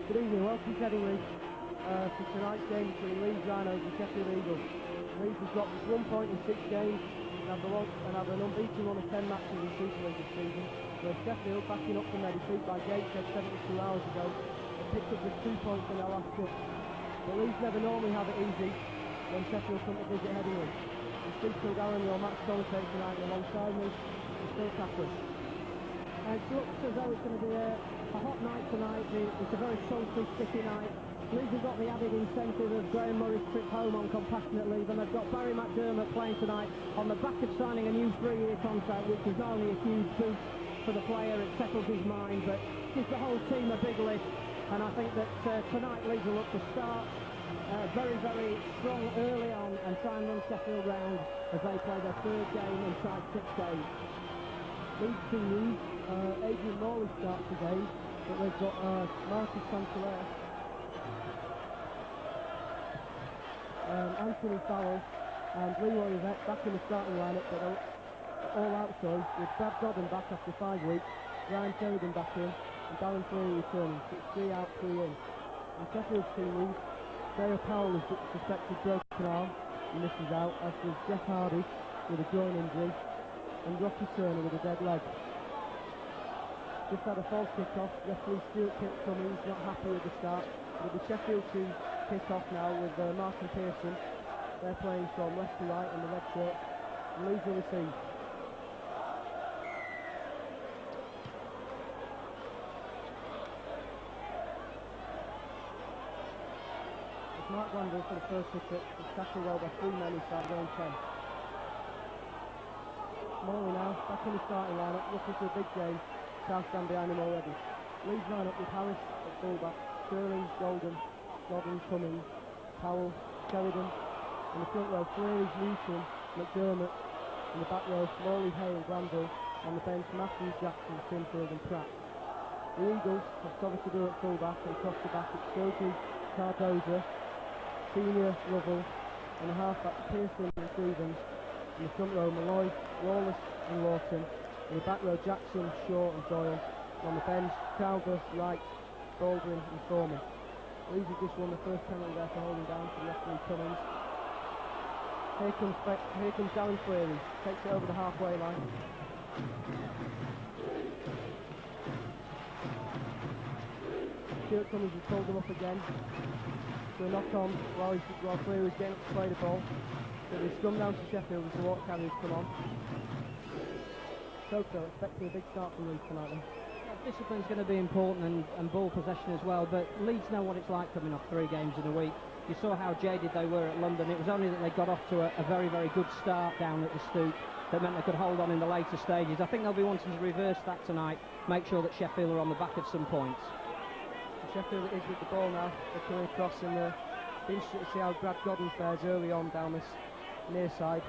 Good evening, welcome to Headingley for tonight's game between Leeds Rhinos and Sheffield Eagles. Leeds has dropped just 1 point in 6 games and have an unbeaten run of 10 matches in Super League this season, where Sheffield, backing up from their defeat by Gateshead 72 hours ago, have picked up just 2 points in their last 6. But Leeds never normally have it easy when Sheffield come to visit Headingley. And Steve Kilgallen, your match commentator tonight, and alongside me is Phil Caplan. It looks as though it's going to be a hot night tonight. It's a very sultry, sticky night. Leeds have got the added incentive of Graham Murray's trip home on compassionate leave, and they've got Barry McDermott playing tonight on the back of signing a new 3-year contract, which is not only a huge boost for the player, it settles his mind, but gives the whole team a big lift. And I think that tonight Leeds will look to start very, very strong early on and try and run Sheffield round as they play their 3rd game inside 6 days. Leeds team news, Adrian Morley starts the game, but they've got Marcus Santander, Anthony Farrell and Leroy Yvette back in the starting lineup, but all outside, with Brad Godden back after 5 weeks, Ryan Sheridan back in, and Darren Freary returning, so it's 3 out, 3 in. And Sheffield's team news, Dale Powell is suspected broken arm and misses out, as does Jeff Hardy with a groin injury, and Rocky Turner with a dead leg. Just had a false kick-off, referee Stuart Cummings not happy with the start. It'll be Sheffield to kick off now with Martin Pearson. They're playing from left to right in the red shirt. And Leeds will receive. It's Mark Glanville for the first hit. It's tackled well by 3 men inside zone 10. Morley now, back in the starting lineup, looking for a big game. South stand behind him already. Leeds line up with Harris at fullback, Sterling, Golden, Godden, Cummings, Powell, Sheridan. In the front row, Freary, Newton, McDermott. In the back row, Morley, Hay and Glanville. On the bench, Matthews, Jackson, Sinfield and Pratt. The Eagles have Thomas to do at fullback, and across the back it's Stokie, Cardoza, Senior, Lovell, and the half-back Pearson and Stevens. In the front row, Malloy, Wallace and Lawton. In the back row, Jackson, Shaw and Doyle. And on the bench, Crowder, Wright, Baldwin and Foreman. Leeds have just won the first penalty there for holding down to the referee Cummings. Here comes Darren Freary, takes it over the halfway line. Stuart Cummings has pulled him up again. So a knock on while Freary was getting up to play the ball. So they scrum down to Sheffield as the walk carriers come on. So expecting a big start from Leeds tonight then. Yeah, discipline's going to be important and ball possession as well, but Leeds know what it's like coming off 3 games in a week. You saw how jaded they were at London. It was only that they got off to a very, very good start down at the Stoop that meant they could hold on in the later stages. I think they'll be wanting to reverse that tonight, make sure that Sheffield are on the back of some points. Sheffield is with the ball now. They're coming across and be interested to see how Brad Godden fares early on down this near side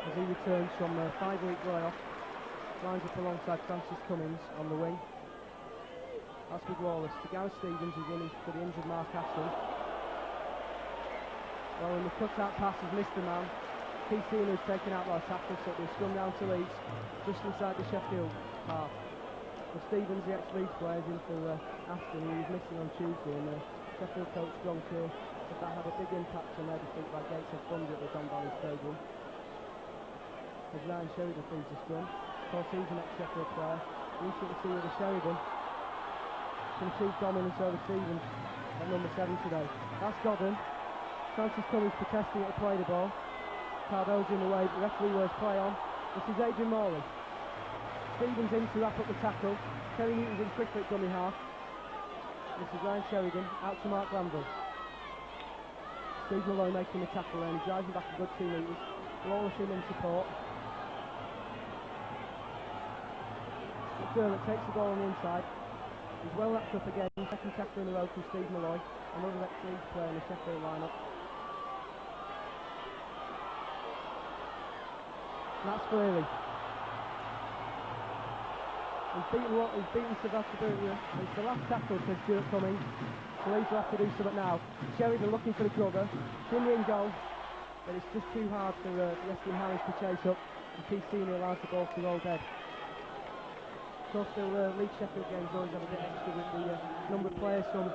as he returns from a 5-week layoff. Lines up alongside Francis Cummings on the wing. That's with Wallace. To Gareth Stevens, who's running for the injured Mark Ashton. Well, in the cut-out pass has missed the man. Keith Senior is taken out by a tackle, so they'll scrum down to Leeds, just inside the Sheffield half. Well, Stevens, the ex-Leeds player, is in for Ashton, who was missing on Tuesday, and Sheffield coach John Kerr said that had a big impact on their defeat by Gateshead Thunder at the Don Valley Stadium. As Ryan Sheridan feeds the scrum. Of course, he's an ex-Sheffield player. We should see with the Sheridan. Some chief dominance over Stevens at number 7 today. That's Godden. Francis Cummings protesting to play the ball. Cardo's in the way, the referee was play on. This is Adrian Morley. Stevens in to wrap up the tackle. Terry Newton's in quickly at dummy half. This is Ryan Sheridan, out to Mark Glanville. Steve Malloy making the tackle and he drives him back a good 2 metres. Wallace in support. McDermott takes the ball on the inside. He's well wrapped up again. Second tackle in a row from Steve Malloy. Another ex-Leeds player in the Sheffield lineup. That's Freary. He's beaten Savastopoulos. It's the last tackle, says Stuart Cummings. So Leeds will have to do something now. Sheridan looking for the cover. Finley in goal. But it's just too hard for Weston Harris to chase up. And Keith Senior allows the ball to roll dead. Of course, the Leeds Sheffield games always have a bit extra with the number of players from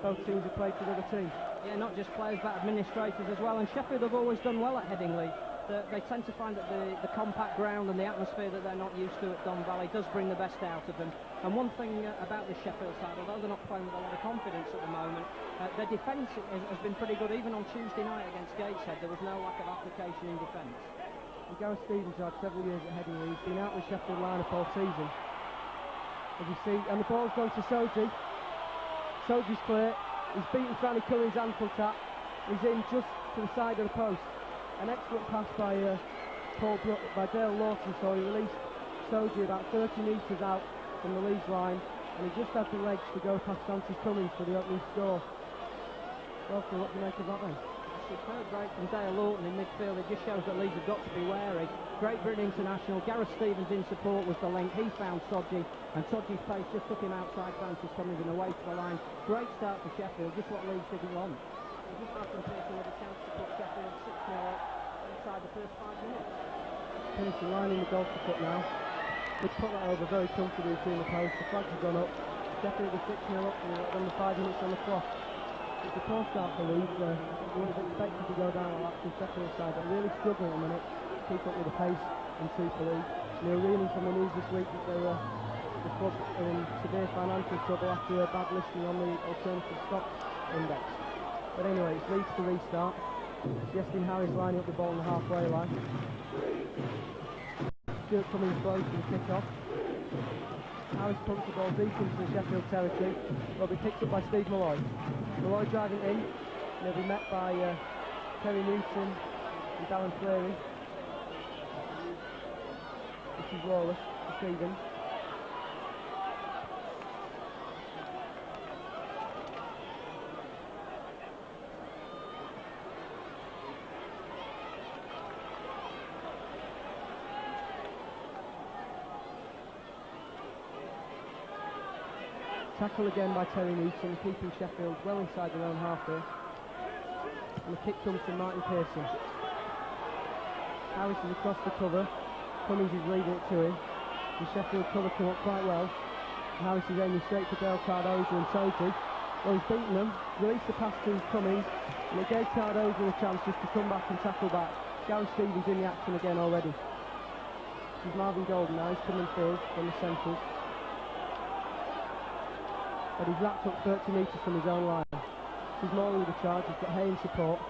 both teams have played for the other team. Yeah, not just players but administrators as well, and Sheffield have always done well at Headingley. They tend to find that the compact ground and the atmosphere that they're not used to at Don Valley does bring the best out of them. And one thing about the Sheffield side, although they're not playing with a lot of confidence at the moment, their defence has been pretty good. Even on Tuesday night against Gateshead, there was no lack of application in defence. And Gareth Stevens had several years at Headingley. He's been out with Sheffield lineup all season. As you see, and the ball's gone to Soji. Soji's clear. He's beaten Franny Curry's ankle tap. He's in just to the side of the post. An excellent pass by Dale Lawson, so he released Soji about 30 metres out from the Leeds line, and he just had the legs to go past Francis Cummins for the opening score. Well, what do you make of that then? Superb break from Dale Lawton in midfield. It just shows that Leeds have got to be wary. Great Britain international. Gareth Stevens in support was the link. He found Soji, and Soji's pace just took him outside Francis Cummins and away to the line. Great start for Sheffield, just what Leeds didn't want. Just Malcolm Pearson with a chance to put Sheffield 6-0 up inside the first 5 minutes. Pearson lining the goal to put now. He's put that over very comfortably between the posts. The flags have gone up. Sheffield are 6-0 up with under 5 minutes on the clock. It's a poor start for Leeds. You would have expected to go down a lot from Sheffield side, but really struggling at the minute to keep up with the pace in Super League. And they were reeling from the news this week that they were the club in severe financial trouble after a bad listing on the alternative stocks index. But anyway, it's Leeds to restart. Justin Harris lining up the ball on the halfway line. Stuart coming close to the kick-off. Harris pumps the ball deep into the Sheffield territory. Will be picked up by Steve Malloy. Malloy driving in. And he'll be met by Terry Newton and Darren Cleary. This is Wallace to Stevens. Tackle again by Terry Newton, keeping Sheffield well inside their own half here. And the kick comes from Martin Pearson. Harris is across the cover. Cummings is leaving it to him. The Sheffield cover come up quite well. And Harris is aiming straight for Dale Cardozo and Soji. Well, he's beaten them, released the pass to Cummings, and it gave Cardozo a chance just to come back and tackle back. Gareth Stevens in the action again already. This is Marvin Golden now, he's coming field from the centres. But he's wrapped up 30 metres from his own line. He's Morley with the charge, he's got Hay in support.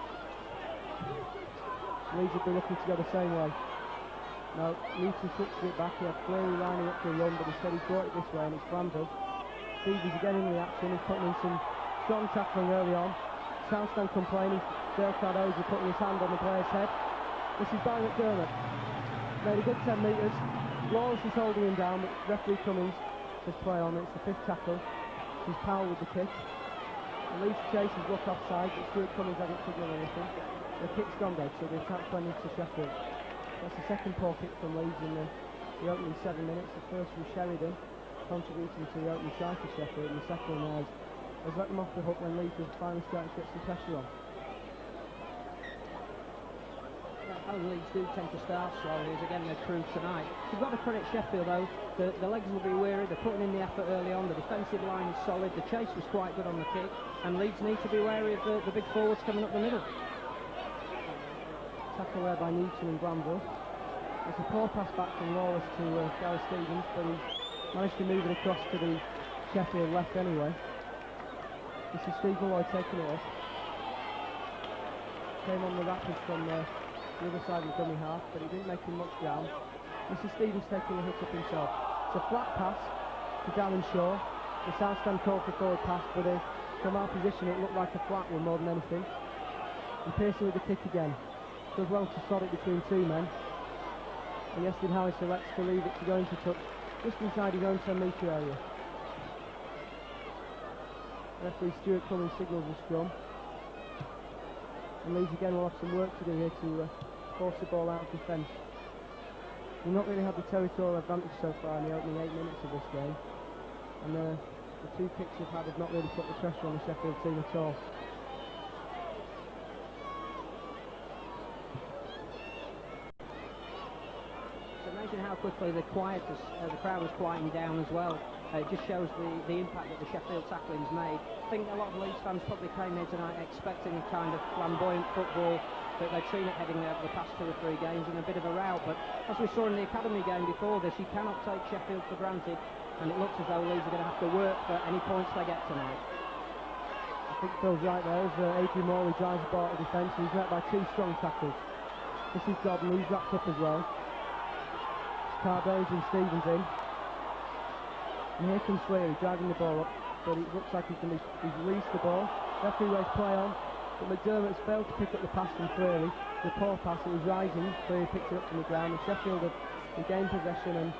Leeds have been looking to go the same way. Now, Newton switches it back, he had Cleary lining up to a run, but instead he's brought it this way and it's Granville. Stevens again in the action, he's putting in some strong tackling early on. Southstand complaining, Dale Cardozo putting his hand on the player's head. This is Barry McDermott. Made a good 10 metres. Wallace is holding him down, but referee Cummings says play on, it's the 5th tackle. He's Powell with the kick. The Leeds chasers look offside, but Stuart Cummings hasn't signalled anything. The kick's gone dead, so the attack's went into Sheffield. That's the second poor kick from Leeds in the opening 7 minutes. The first from Sheridan, contributing to the opening try for Sheffield, and the second one has let them off the hook when Leeds have finally started to get some pressure on. How Leeds do tend to start slowly is again their proof tonight. You've got to credit Sheffield though, the legs will be weary, they're putting in the effort early on, the defensive line is solid, the chase was quite good on the kick, and Leeds need to be wary of the big forwards coming up the middle. Tackle there by Newton and Granville. It's a poor pass back from Wallace to Gareth Stevens, but he's managed to move it across to the Sheffield left anyway. This is Steve Malloy taking it off. Came on the rapid from the other side of the dummy half, but he didn't make him much ground. This is Stevens taking a hit up himself. It's a flat pass to Darren Shaw. The Southstand called for forward pass, but from our position it looked like a flat one more than anything. And Pearson with the kick again. Does well to slot it between two men. And Justin Harris elects to leave it to go into touch just inside his own 10 metre area. Referee Stuart Cummings signals the scrum. And Leeds again will have some work to do here to force the ball out of defence. We've not really had the territorial advantage so far in the opening 8 minutes of this game. And the two kicks we've had have not really put the pressure on the Sheffield team at all. It's amazing how quickly the crowd was quieting down as well. It just shows the impact that the Sheffield tackling's made. I think a lot of Leeds fans probably came here tonight expecting a kind of flamboyant football that they've seen at Headingley over the past 2 or 3 games, and a bit of a rout. But as we saw in the academy game before this, you cannot take Sheffield for granted, and it looks as though Leeds are going to have to work for any points they get tonight. I think Phil's right there as Adrian Morley drives the ball to defence, and he's met by 2 strong tackles. This is Godden, he's wrapped up as well. Cardo's and Stevens in. And here comes Sweary driving the ball up, but it looks like he's released the ball. Referee race play on, but McDermott's failed to pick up the pass from Sweary. The poor pass, it was rising, Sweary picked it up from the ground, and Sheffield have regained possession, and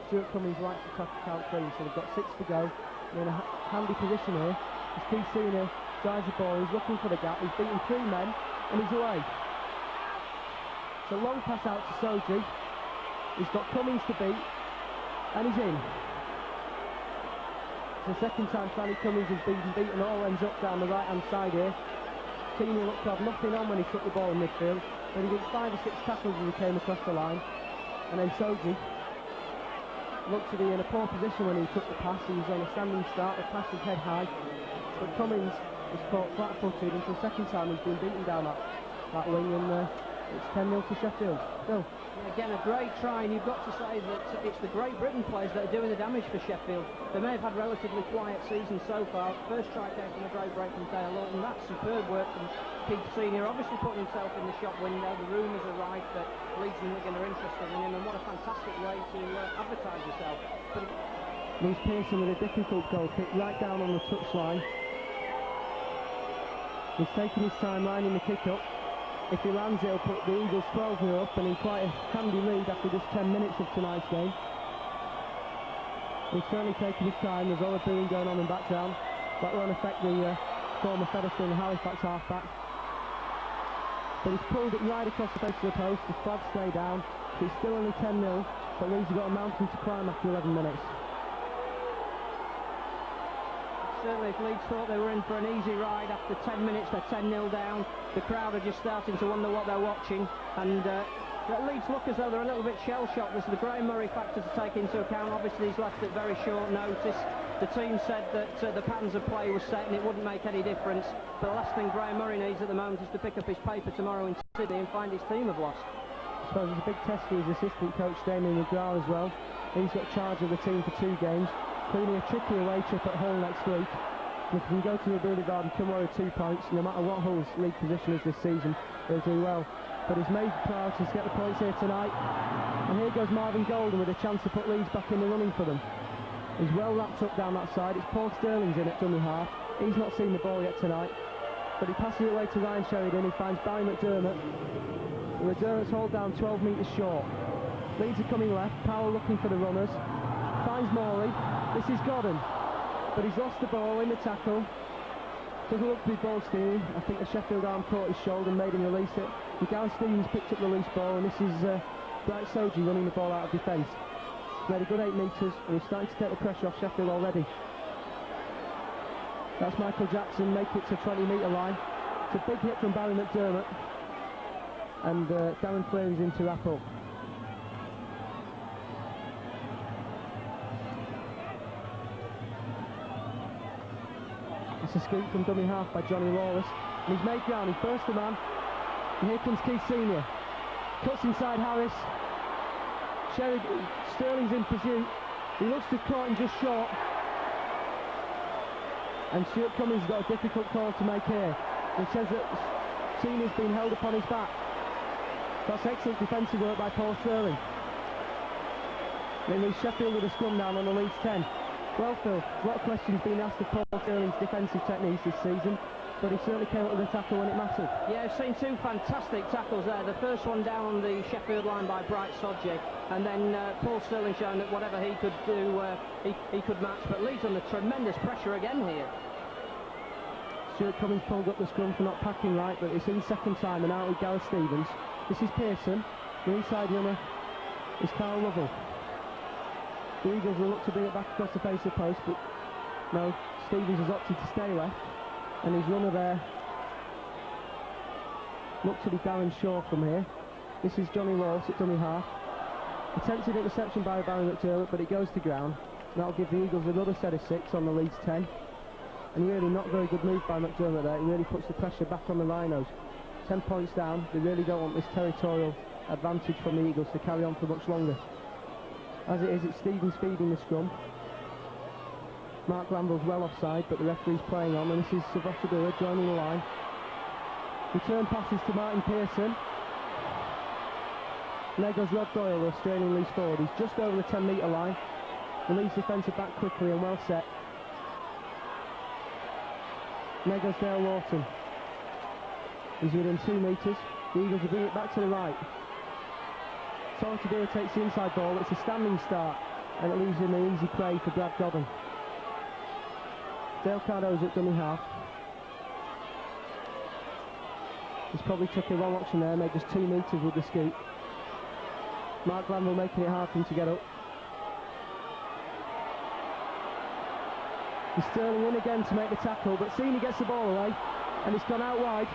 Stuart Cummings likes to track it out clean, so they've got 6 to go. They're in a handy position here. As Keith Senior drives the ball, he's looking for the gap, he's beaten 3 men, and he's away. So long pass out to Soji. He's got Cummings to beat, and he's in. The second time Fanny Cummings has been beaten, all ends up down the right-hand side here. Senior looked to have nothing on when he took the ball in midfield, but he did 5 or 6 tackles as he came across the line. And then Soji looked to be in a poor position when he took the pass. He was on a standing start, the pass was head high, but Cummings was caught flat-footed, and for the second time he's been beaten down that wing, and it's 10-0 to Sheffield. Still. Again, a great try, and you've got to say that it's the Great Britain players that are doing the damage for Sheffield. They may have had a relatively quiet season so far. First try came from a great break from Dale Lawton. That's superb work from Keith Senior, obviously putting himself in the shop window. The rumours are right that Leeds and Wigan are interested in him, and what a fantastic way to advertise yourself. Lewis Pearson with a difficult goal kick right down on the touchline. He's taking his time lining the kick up. If he lands, it'll put the Eagles 12-0 up and in quite a handy lead after just 10 minutes of tonight's game. He's certainly taking his time. There's all the booing going on in the background. That won't affect the former Featherstone and Halifax halfback. But he's pulled it right across the face of the post. The flags stay down. It's still only 10-0, but Leeds have got a mountain to climb after 11 minutes. Certainly, if Leeds thought they were in for an easy ride after 10 minutes, they're 10-0 down. The crowd are just starting to wonder what they're watching, and Leeds look as though they're a little bit shell-shocked. There's the Graham Murray factor to take into account. Obviously, he's left at very short notice. The team said that the patterns of play were set and it wouldn't make any difference. But the last thing Graham Murray needs at the moment is to pick up his paper tomorrow in Sydney and find his team have lost. I suppose it's a big test for his assistant coach, Damien McGrath, as well. He's got charge of the team for 2 games. Including a tricky away trip at Hull next week. If he can go to the Boulevard and come away with 2 points, no matter what Hull's league position is this season, he'll do well. But his main priority is to get the points here tonight. And here goes Marvin Golden with a chance to put Leeds back in the running for them. He's well wrapped up down that side. It's Paul Sterling's in at dummy half. He's not seen the ball yet tonight. But he passes it away to Ryan Sheridan. He finds Barry McDermott. And McDermott's hold down 12 metres short. Leeds are coming left. Powell looking for the runners. Finds Morley. This is Godden, but he's lost the ball in the tackle. Doesn't look to be ball stealing. I think the Sheffield arm caught his shoulder and made him release it. And Gareth Stevens picked up the loose ball, and this is Bright Soji running the ball out of defence. Made a good 8 metres, and he's starting to take the pressure off Sheffield already. That's Michael Jackson, make it to 20-metre line. It's a big hit from Barry McDermott, and Darren Cleary's in to wrap up. It's a scoop from dummy half by Johnny Lawless, and he's made ground. He's burst the man, and here comes Keith Senior. Cuts inside Harris. Sterling's in pursuit. He looks to have caught him just short, and Stuart Cummings has got a difficult call to make here. He says that Senior's been held upon his back. That's excellent defensive work by Paul Sterling. They leave Sheffield with a scrum down on the Leeds 10. Well, Phil, a lot of questions being asked of Paul Sterling's defensive techniques this season, but he certainly came up with a tackle when it mattered. Yeah, I've seen 2 fantastic tackles there. The first one down on the Sheffield line by Bright Soji, and then Paul Sterling showing that whatever he could do, he could match. But Leeds under tremendous pressure again here. Stuart Cummings pulled up the scrum for not packing right, but it's in second time and out with Gareth Stevens. This is Pearson. The inside runner is Carl Lovell. The Eagles will look to bring it back across the face of the post, but no, Stevens has opted to stay left, and his runner there looks to be Darren Shaw from here. This is Johnny Lawless at dummy half. Attempted interception by Barry McDermott, but it goes to ground. That'll give the Eagles another set of 6 on the Leeds 10. And really not very good move by McDermott there. It really puts the pressure back on the Rhinos. 10 points down. They really don't want this territorial advantage from the Eagles to carry on for much longer. As it is, it's Stevens feeding the scrum. Mark Glanville's well offside, but the referee's playing on, and this is Savotadua joining the line. Return passes to Martin Pearson. There goes Rod Doyle, the Australian Leeds forward. He's just over the 10-metre line. The Leeds defence are back quickly and well set. There goes Dale Lawton. He's within 2 metres. The Eagles will bring it back to the right. Savotadua takes the inside ball. It's a standing start, and it leaves him an easy prey for Brad Godden. Dale Cardo's at dummy half. He's probably took a wrong option there, made just 2 metres with the scoop. Mark Glanville making it hard for him to get up. He's Sterling in again to make the tackle, but Sini gets the ball away, and it's gone out wide.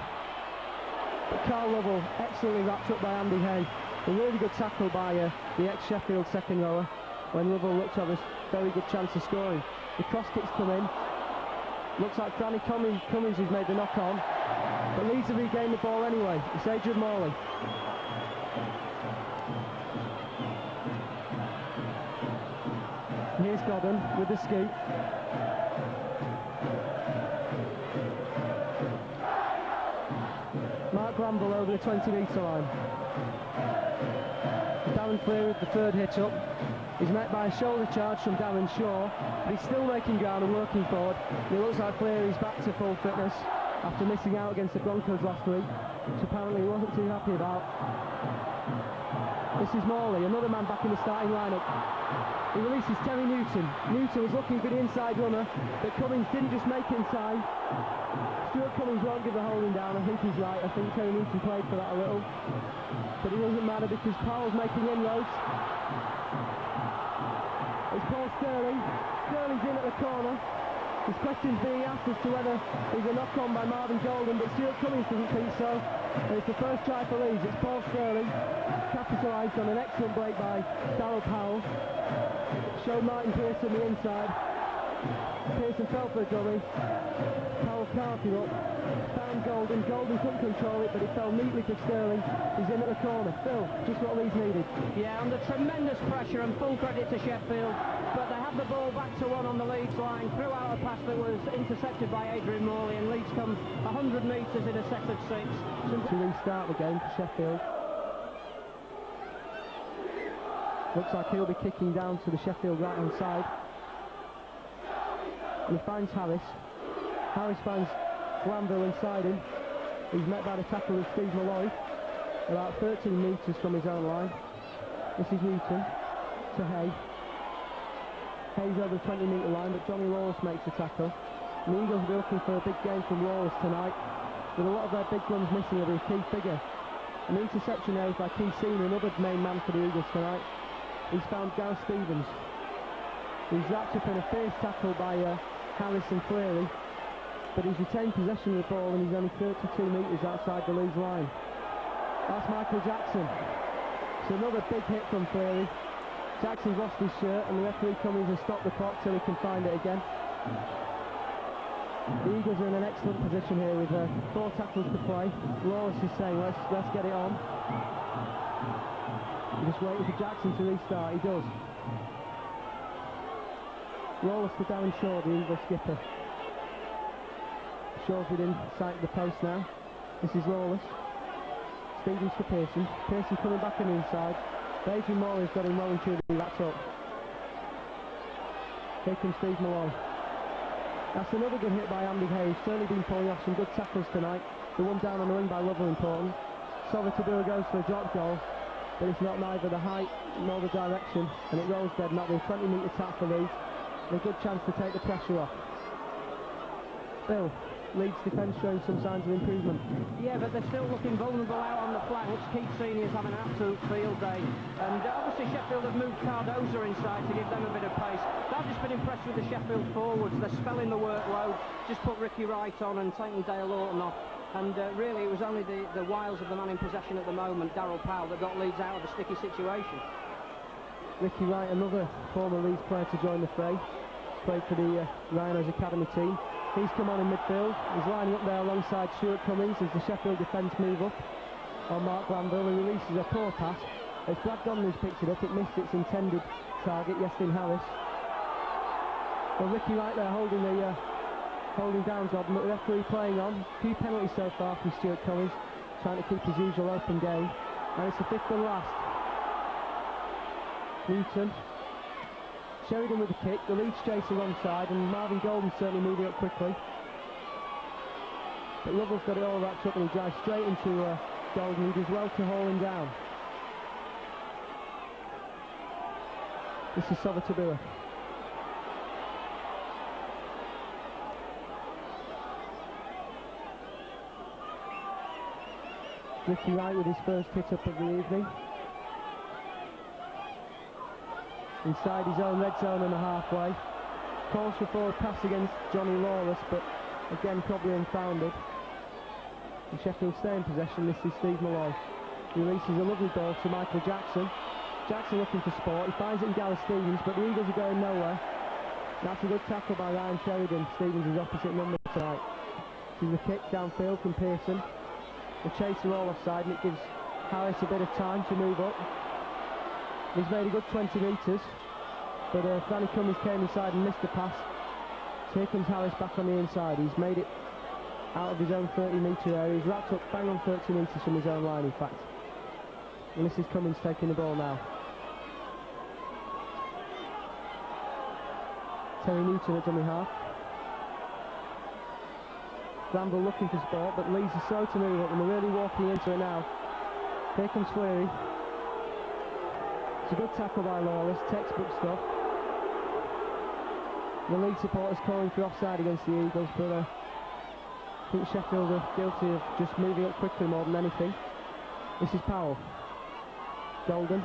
But Carl Lovell, excellently wrapped up by Andy Hay. A really good tackle by the ex-Sheffield second rower, when Lovell looked to have a very good chance of scoring. The cross kicks come in. Looks like Franny Cummins has made the knock on, but Leeds have regained the ball anyway. It's Adrian Morley. Here's Godden with the scoop. Mark Glanville over the 20-metre line. Darren Fleary with the third hit up. He's met by a shoulder charge from Darren Shaw, but he's still making ground and working forward. It looks like Fleary's back to full fitness after missing out against the Broncos last week, which apparently he wasn't too happy about. This is Morley, another man back in the starting lineup. He releases Terry Newton. Newton was looking for the inside runner, but Cummins didn't just make it in time. Stuart Cummins won't give the holding down. I think he's right. I think Terry Newton played for that a little. But it doesn't matter because Powell's making inroads. It's Paul Sterling. Sterling's in at the corner. There's questions being asked as to whether there's a knock-on by Marvin Golden, but Stuart Cummins doesn't think so. And it's the first try for Leeds. It's Paul Sterling, capitalised on an excellent break by Darryl Powell. Showed Martin Pearson the inside. Pearson fell for a dummy. Powell carved him up. Found Golden. Golden couldn't control it, but it fell neatly for Sterling. He's in at the corner. Phil, just what Leeds needed. Yeah, under tremendous pressure, and full credit to Sheffield. But they have the ball back to 1 on the Leeds line. Threw out a pass that was intercepted by Adrian Morley, and Leeds come 100 metres in a set of 6. To restart the game for Sheffield. Looks like he'll be kicking down to the Sheffield right-hand side. And he finds Harris. Harris finds Glanville inside him. He's met by the tackle of Steve Malloy, about 13 metres from his own line. This is Newton to Hay. Hay's over the 20-metre line, but Johnny Lawless makes the tackle. And the Eagles will be looking for a big game from Lawless tonight, with a lot of their big guns missing of a key figure. An interception there is by Keith Senior, another main man for the Eagles tonight. He's found Gareth Stevens. He's wrapped up in a fierce tackle by Harris and Fleary, but he's retained possession of the ball and he's only 32 metres outside the Leeds line. That's Michael Jackson. So another big hit from Fleary. Jackson's lost his shirt and the referee comes and stopped the clock till he can find it again. The Eagles are in an excellent position here with 4 tackles to play. Lawless is saying let's get it on. We're just waiting for Jackson to restart. He does. Lawless to Darren Shaw, the Eagle skipper. Shaw's within sight of the post now. This is Lawless. Stevens to Pearson. Pearson coming back on the inside. Adrian Morley's got him well and truly wrapped up. Here comes Steve Malloy. That's another good hit by Andy Hayes. Certainly been pulling off some good tackles tonight. The one down on the wing by Lovell important. Savotadua goes for a drop goal, but it's not neither the height nor the direction, and it rolls dead, not the 20-metre tap for Leeds. A good chance to take the pressure off. Bill, Leeds defence showing some signs of improvement. Yeah, but they're still looking vulnerable out on the flanks. Keith Senior's having an absolute field day. And obviously Sheffield have moved Cardoza inside to give them a bit of pace. I've just been impressed with the Sheffield forwards. They're spelling the workload. Just put Ricky Wright on and taking Dale Lawton off. And really it was only the wiles of the man in possession at the moment, Darryl Powell, that got Leeds out of a sticky situation. Ricky Wright, another former Leeds player to join the fray, played for the Rhinos academy team. He's come on in midfield. He's lining up there alongside Stuart Cummings as the Sheffield defence move up on Mark Glanville, who releases a poor pass. It's Brad Godden who's picked it up. It missed its intended target, Yestin Harris. Well, Ricky Wright there holding down Godden, but the referee playing on. A few penalties so far from Stuart Cummings, trying to keep his usual open game. And it's the fifth and last. Newton. Sheridan with the kick, the Leeds chaser onside, and Marvin Golden certainly moving up quickly. But Lovell's got it all wrapped up and he drives straight into Golden, who does well to haul him down. This is Sovatabua. Ricky Wright with his first hit up of the evening. Inside his own red zone and a halfway. Calls for forward pass against Johnny Lawless, but again probably unfounded. And Sheffield stay in possession. This is Steve Malloy. He releases a lovely ball to Michael Jackson. Jackson looking for sport. He finds it in Gareth Stevens, but the Eagles are going nowhere. That's a good tackle by Ryan Sheridan. Stevens is opposite number tonight. This is the kick downfield from Pearson. The chaser all offside, and it gives Harris a bit of time to move up. He's made a good 20 metres, but Danny Cummings came inside and missed the pass. So here comes Harris back on the inside. He's made it out of his own 30-metre area. He's wrapped up bang on 30 metres from his own line, in fact. And this is Cummings taking the ball now. Terry Newton at dummy half. Glanville looking for sport, but Leeds are slow to move up and they're really walking into it now. Here comes Fleary. It's a good tackle by Lawless, textbook stuff. The Leeds supporters calling for offside against the Eagles, but I think Sheffield are guilty of just moving up quickly more than anything. This is Powell. Golden.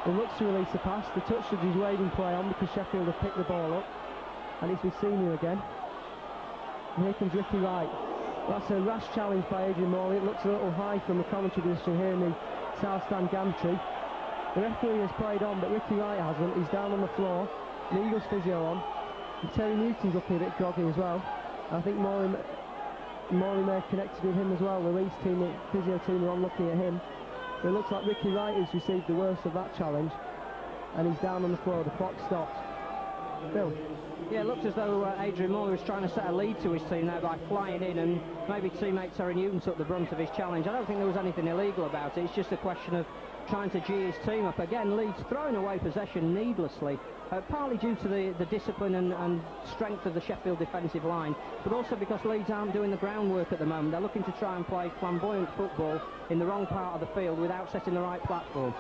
He looks to release the pass. The touch that he's waving play on because Sheffield have picked the ball up. And it's with Senior again. And here comes Ricky Wright. That's a rash challenge by Adrian Morley. It looks a little high from the commentary position here in the South Stand gantry. The referee has played on, but Ricky Wright hasn't. He's down on the floor. The Eagles physio on. And Terry Newton's looking a bit groggy as well. I think Morley may have connected with him as well. The Leeds team, the physio team are on looking at him. But it looks like Ricky Wright has received the worst of that challenge. And he's down on the floor. The clock stops. Bill? Yeah, it looks as though Adrian Morley was trying to set a lead to his team there by flying in, and maybe teammate Terry Newton took the brunt of his challenge. I don't think there was anything illegal about it. It's just a question of trying to G his team up. Again, Leeds throwing away possession needlessly, partly due to the discipline and strength of the Sheffield defensive line, but also because Leeds aren't doing the groundwork at the moment. They're looking to try and play flamboyant football in the wrong part of the field without setting the right platform.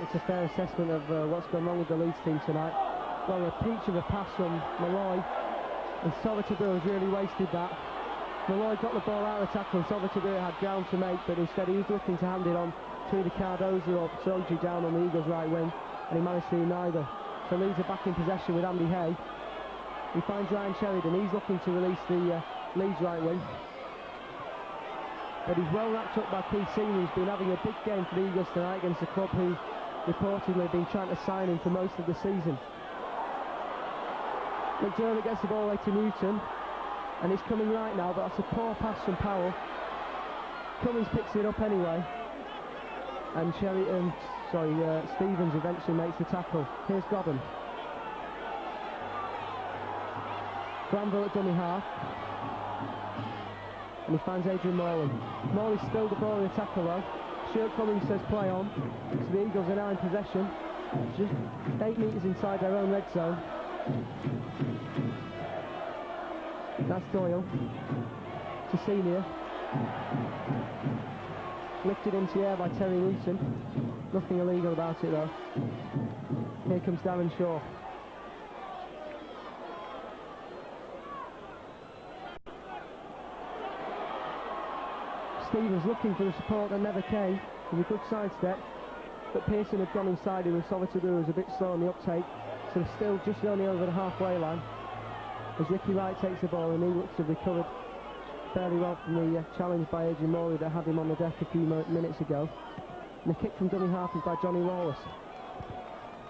It's a fair assessment of what's gone wrong with the Leeds team tonight. Well, a peach of a pass from Malloy, and Sovatabua has really wasted that. Malloy got the ball out of the tackle and Sovatabua had ground to make, but instead he was looking to hand it on to either Cardozo or Soji down on the Eagles' right wing, and he managed to do neither. So Leeds are back in possession with Andy Hay. He finds Ryan Sheridan. He's looking to release the Leeds right wing, but he's well wrapped up by Keith Senior, who's been having a big game for the Eagles tonight against a club who reportedly have been trying to sign him for most of the season. McDermott gets the ball away to Newton, and it's coming right now, but that's a poor pass from Powell. Cummings picks it up anyway, and Stevens eventually makes the tackle. Here's Godden. Glanville at dummy half, and he finds Adrian Morley. Morley spilled the ball in the tackle though. Stuart Cummings says play on, so the Eagles are now in possession, just 8 metres inside their own red zone. That's Doyle to Senior, lifted into the air by Terry Newton. Nothing illegal about it though. Here comes Darren Shaw. Stevens looking for the support that never came with a good sidestep, but Pearson had gone inside him and Sovatabua was a bit slow on the uptake, so they're still just only over the halfway line as Ricky Wright takes the ball, and he looks to have recovered fairly well from the challenge by Adrian Morley that had him on the deck a few minutes ago. And the kick from dummy half is by Johnny Lawless.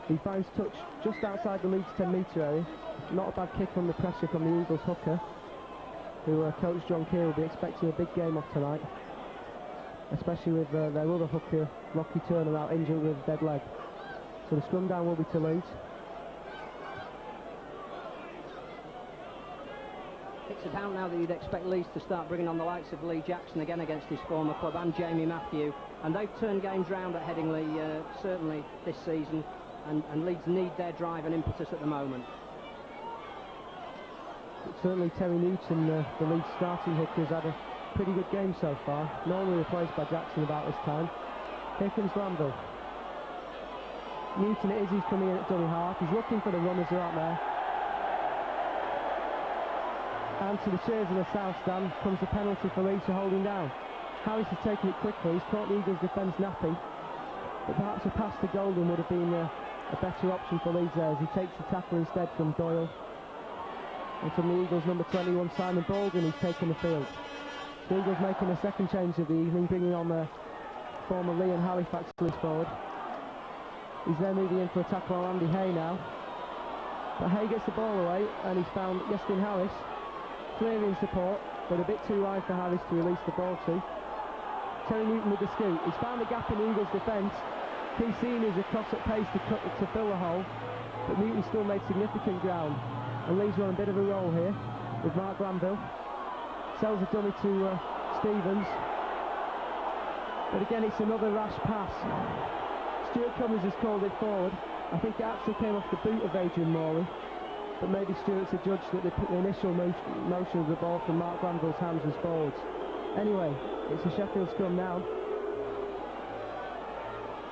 He finds touch just outside the Leeds 10-metre area. Not a bad kick under pressure from the Eagles hooker, who coach John Keir will be expecting a big game off tonight, especially with their other hooker, Lockie Turner, out injured with a dead leg. So the scrum down will be to Leeds. It's about now that you'd expect Leeds to start bringing on the likes of Lee Jackson again against his former club, and Jamie Matthew, and they've turned games round at Headingley certainly this season, and Leeds need their drive and impetus at the moment. Certainly Terry Newton, the Leeds starting hooker, has had a pretty good game so far, normally replaced by Jackson about this time. Here comes Glanville. Newton it is, he's coming in at dummy half, he's looking for the runners who aren't there. And to the cheers of the South Stand comes the penalty for Leeds for holding down. Harris has taken it quickly, he's caught the Eagles' defence napping, but perhaps a pass to Golden would have been a better option for Leeds there, as he takes the tackle instead from Doyle. And from the Eagles, number 21, Simon Baldwin, he's taken the field. The Eagles making a second change of the evening, bringing on former Liam Halifax to his forward. He's then moving in for a tackle on Andy Hay now. But Hay gets the ball away, and he's found Yestin Harris clearing support, but a bit too wide for Harris to release the ball to. Terry Newton with the scoop. He's found a gap in the Eagles' defence. Keith Senior's across at pace to fill the hole, but Newton still made significant ground. And Leeds are on a bit of a roll here with Mark Glanville. Sells a dummy to Stevens. But again, it's another rash pass. Stuart Cummins has called it forward. I think it actually came off the boot of Adrian Morley, but maybe Stuart's adjudged that the initial motion of the ball from Mark Glanville's hands was forwards. Anyway, it's a Sheffield scrum now.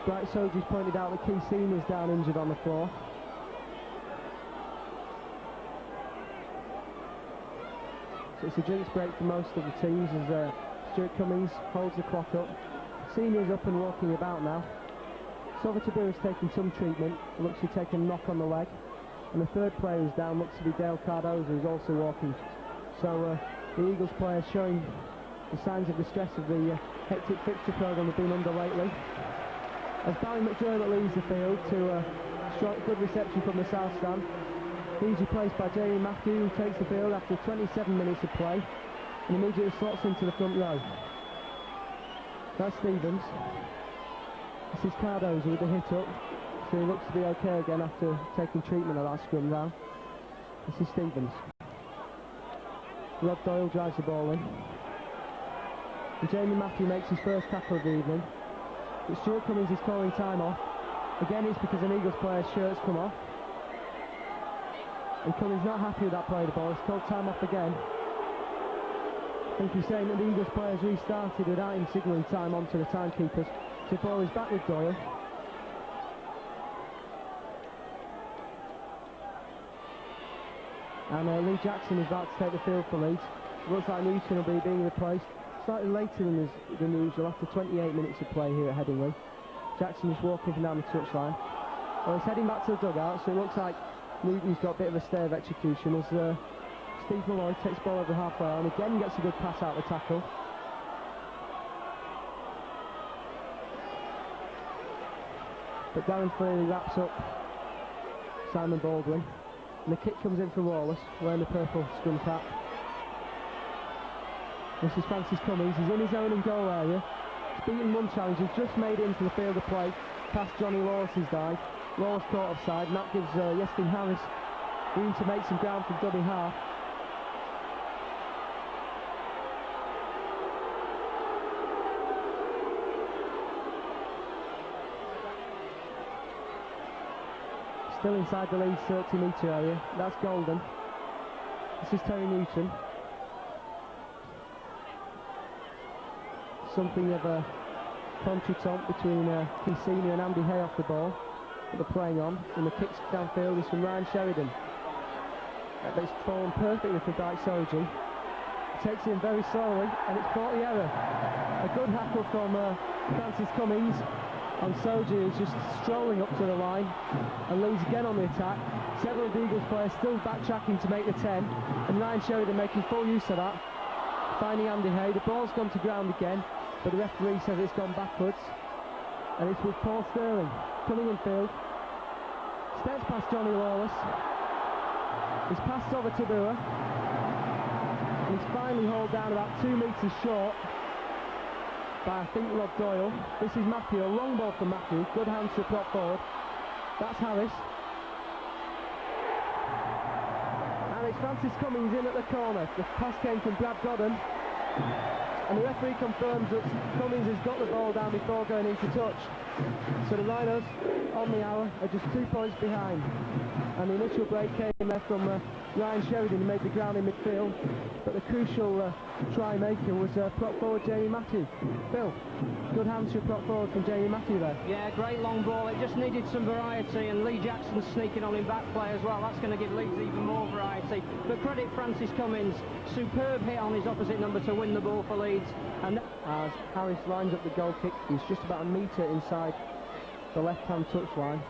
Bright Soldier's pointed out that Keith Senior's down injured on the floor. So it's a drinks break for most of the teams as Stuart Cummins holds the clock up. Senior's up and walking about now. Sovatabira's taking some treatment, looks to take a knock on the leg. And the third player who's down looks to be Dale Cardoza, who's also walking. So the Eagles players showing the signs of distress of the hectic fixture programme have been under lately. As Barry McDermott leaves the field to a good reception from the South Stand. He's replaced by Jamie Matthew, who takes the field after 27 minutes of play and immediately slots into the front row. That's Stevens. This is Cardoza with the hit up, so he looks to be okay again after taking treatment of that scrum down. This is Stevens. Rod Doyle drives the ball in. And Jamie Matthew makes his first tackle of the evening. But Stuart Cummins is calling time off. Again, it's because an Eagles player's shirt's come off. And Cummins not happy with that play of the ball. He's called time off again. I think he's saying that the Eagles players restarted without him signalling time on to the timekeepers. So the ball is back with Doyle. And Lee Jackson is about to take the field for Leeds. Looks like Newton will be being replaced slightly later than usual, after 28 minutes of play here at Headingley. Jackson is walking down the touchline. Well, he's heading back to the dugout, so it looks like Newton's got a bit of a stay of execution as Steve Malloy takes the ball over halfway and again gets a good pass out of the tackle. But Darren Freely wraps up Simon Baldwin. And the kick comes in from Wallace, wearing the purple scrum cap. This is Francis Cummins, he's in his own and goal area. He's beaten one challenge, he's just made it into the field of play, past Johnny Lawless's dive. Lawless caught offside, and that gives Yestin Harris room to make some ground from dummy half. Still inside the Leeds 30-metre area. That's Golden. This is Terry Newton. Something of a contretemps between Keith Senior and Andy Hay off the ball that they're playing on. And the kicks downfield is from Ryan Sheridan. But it's fallen perfectly for Dyke Soji. Takes it in very slowly, and it's caught the error. A good hackle from Francis Cummins. And Soji is just strolling up to the line and Leeds again on the attack. Several of the Eagles players still backtracking to make the 10, and Ryan Sheridan making full use of that, finding Andy Hay. The ball's gone to ground again, but the referee says it's gone backwards. And it's with Paul Sterling coming in field. Steps past Johnny Lawless. He's passed over to Bua. And he's finally hauled down about 2 metres short by, I think, Rod Doyle. This is Matthew, a long ball from Matthew. Good hands to prop forward. That's Harris. And it's Francis Cummings in at the corner. The pass came from Brad Godden. And the referee confirms that Cummings has got the ball down before going into touch. So the Rhinos, on the hour, are just 2 points behind. And the initial break came there from Ryan Sheridan, who made the ground in midfield. But the crucial try maker was prop forward Jamie Matthew. Phil, good hands to prop forward from Jamie Matthew there. Yeah, great long ball. It just needed some variety, and Lee Jackson's sneaking on in back play as well. That's going to give Leeds even more variety. But credit Francis Cummings, superb hit on his opposite number to win the ball for Leeds. And as Harris lines up the goal kick, he's just about a metre inside the left-hand touchline.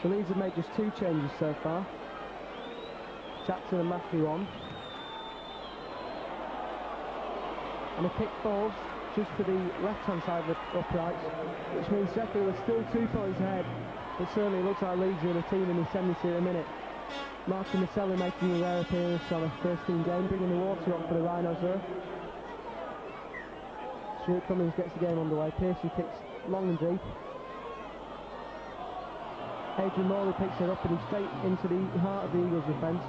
So Leeds have made just 2 changes so far. Jackson and Matthew on. And a kick falls just to the left-hand side of the uprights, which means Sheffield are still 2 points ahead. But certainly it looks like Leeds are in a team in the ascendancy at the minute. Martin Maselli making a rare appearance on a first-team game, bringing the water up for the Rhinos there. Stuart Cummings gets the game underway. Pearson kicks long and deep. Adrian Morley picks it up and he's straight into the heart of the Eagles' defence.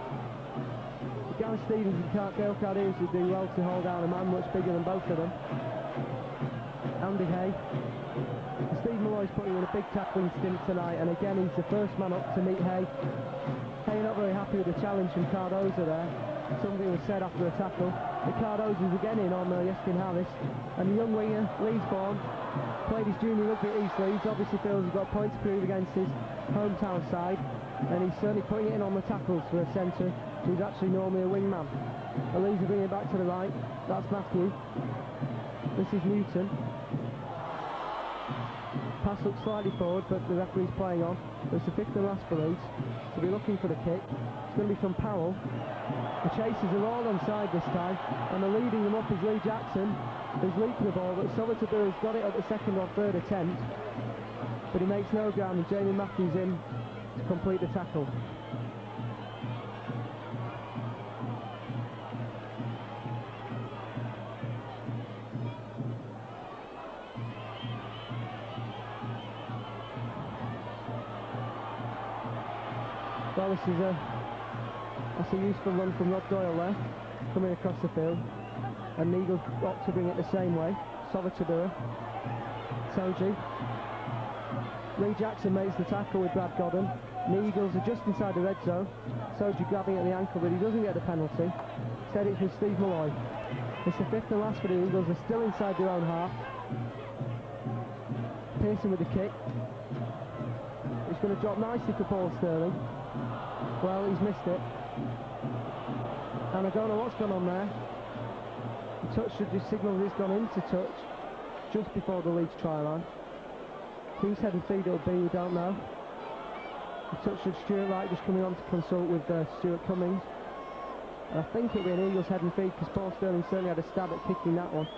Gary Stevens and Dale Cardenas would do well to hold down a man much bigger than both of them. Andy Hay. Steve Malloy's putting in a big tackling stint tonight, and again he's the first man up to meet Hay. Hay not very happy with the challenge from Cardoza there. Something was said after the tackle. The Cardoza's again in on Yeskin Harris, and the young winger, Leeds born, played his junior rugby at East Leeds, obviously feels he's got a point to prove against his hometown side, and he's certainly putting it in on the tackles for a centre who's actually normally a wingman. The Leeds are bringing it back to the right. That's Matthew. This is Newton. Pass looks slightly forward, but the referee's playing on. It's the 5th and last for Leeds. So we're looking for the kick. It's going to be from Powell. The chasers are all onside this time, and the leading them up is Lee Jackson, who's leaping the ball, but Solitaburu's got it at the 2nd or 3rd attempt, but he makes no ground, and Jamie Matthews in to complete the tackle. Well, that's a useful run from Rod Doyle there, coming across the field, and the Eagles got to bring it the same way. Solitaburu, Toji, Lee Jackson makes the tackle with Brad Godden, and the Eagles are just inside the red zone. Toji grabbing at the ankle, but he doesn't get the penalty. Said it's with Steve Malloy. It's the 5th and last for the Eagles. They're still inside their own half. Pearson with the kick. It's going to drop nicely for Paul Sterling. Well, he's missed it. And I don't know what's gone on there. The touch should just signal he's gone into touch just before the Leeds try line. Whose head and feet it'll be, we don't know. The touch of Stuart Wright just coming on to consult with Stuart Cummings. And I think it'll be an Eagles head and feet, because Paul Sterling certainly had a stab at kicking that one.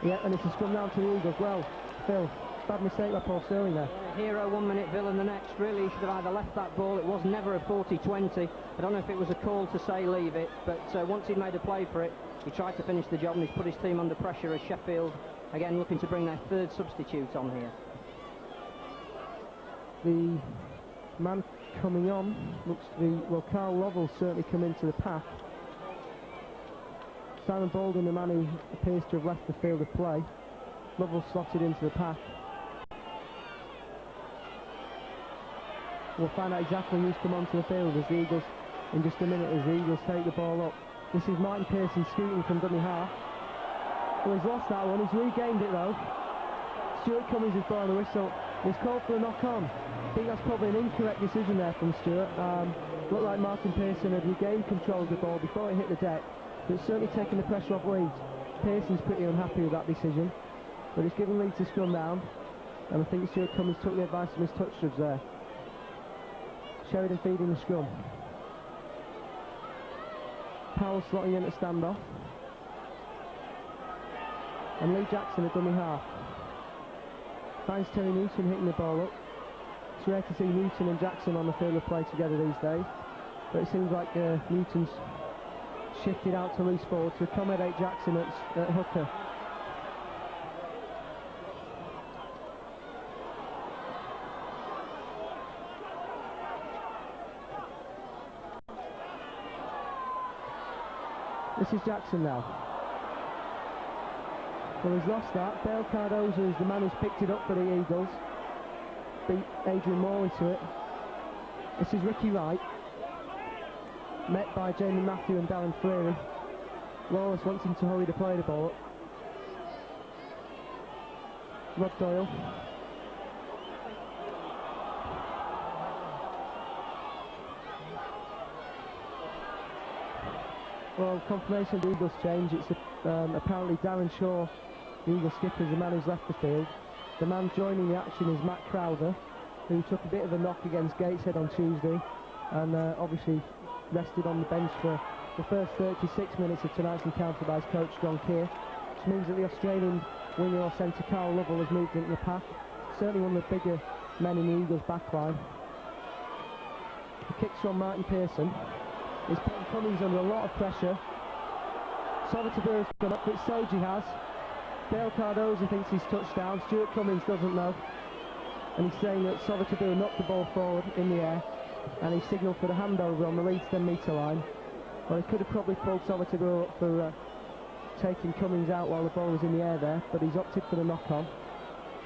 Yeah, and it's a scrum down to the Eagles. Well, Phil, bad mistake by Paul Sterling there. Hero 1 minute, villain the next. Really, he should have either left that ball. It was never a 40-20. I don't know if it was a call to say leave it, but once he'd made a play for it, he tried to finish the job, and he's put his team under pressure as Sheffield, again, looking to bring their 3rd substitute on here. The man coming on looks to be, well, Carl Lovell's certainly come into the pack. Simon Baldwin, the man who appears to have left the field of play. Lovell slotted into the pack. We'll find out exactly who's come onto the field as the Eagles in just a minute, as the Eagles take the ball up. This is Martin Pearson scooting from dummy half. Well, he's lost that one. He's regained it though. Stuart Cummings is blowing the whistle. He's called for a knock-on. I think that's probably an incorrect decision there from Stuart. Looked like Martin Pearson had regained control of the ball before it hit the deck, but it's certainly taken the pressure off Leeds. Pearson's pretty unhappy with that decision, but it's given Leeds to scrum down, and I think Stuart Cummings took the advice from his touch judge there. Sheridan feeding the scrum. Powell slotting in at standoff. And Lee Jackson at dummy half. Finds Terry Newton hitting the ball up. It's rare to see Newton and Jackson on the field of play together these days, but it seems like Newton's shifted out to loose forward to accommodate Jackson at hooker. This is Jackson now. Well, he's lost that. Dale Cardoza is the man who's picked it up for the Eagles. Beat Adrian Morley to it. This is Ricky Wright, met by Jamie Matthew and Darren Freary. Lawless wants him to hurry to play the ball up. Rod Doyle. Well, confirmation of the Eagles change. It's apparently Darren Shaw, the Eagles skipper, is the man who's left the field. The man joining the action is Matt Crowther, who took a bit of a knock against Gateshead on Tuesday and obviously rested on the bench for the first 36 minutes of tonight's encounter by his coach John Keir, which means that the Australian winger or centre Carl Lovell has moved into the pack. Certainly one of the bigger men in the Eagles backline. The kicks from Martin Pearson. He's putting Cummings under a lot of pressure. Sovatabura's gone up, which Soji has. Dale Cardoza thinks he's touchdown. Stuart Cummings doesn't know. And he's saying that Sovatabura knocked the ball forward in the air, and he signalled for the handover on the Leeds 10-metre line. Well, he could have probably pulled Sovatabura up for taking Cummings out while the ball was in the air there, but he's opted for the knock-on.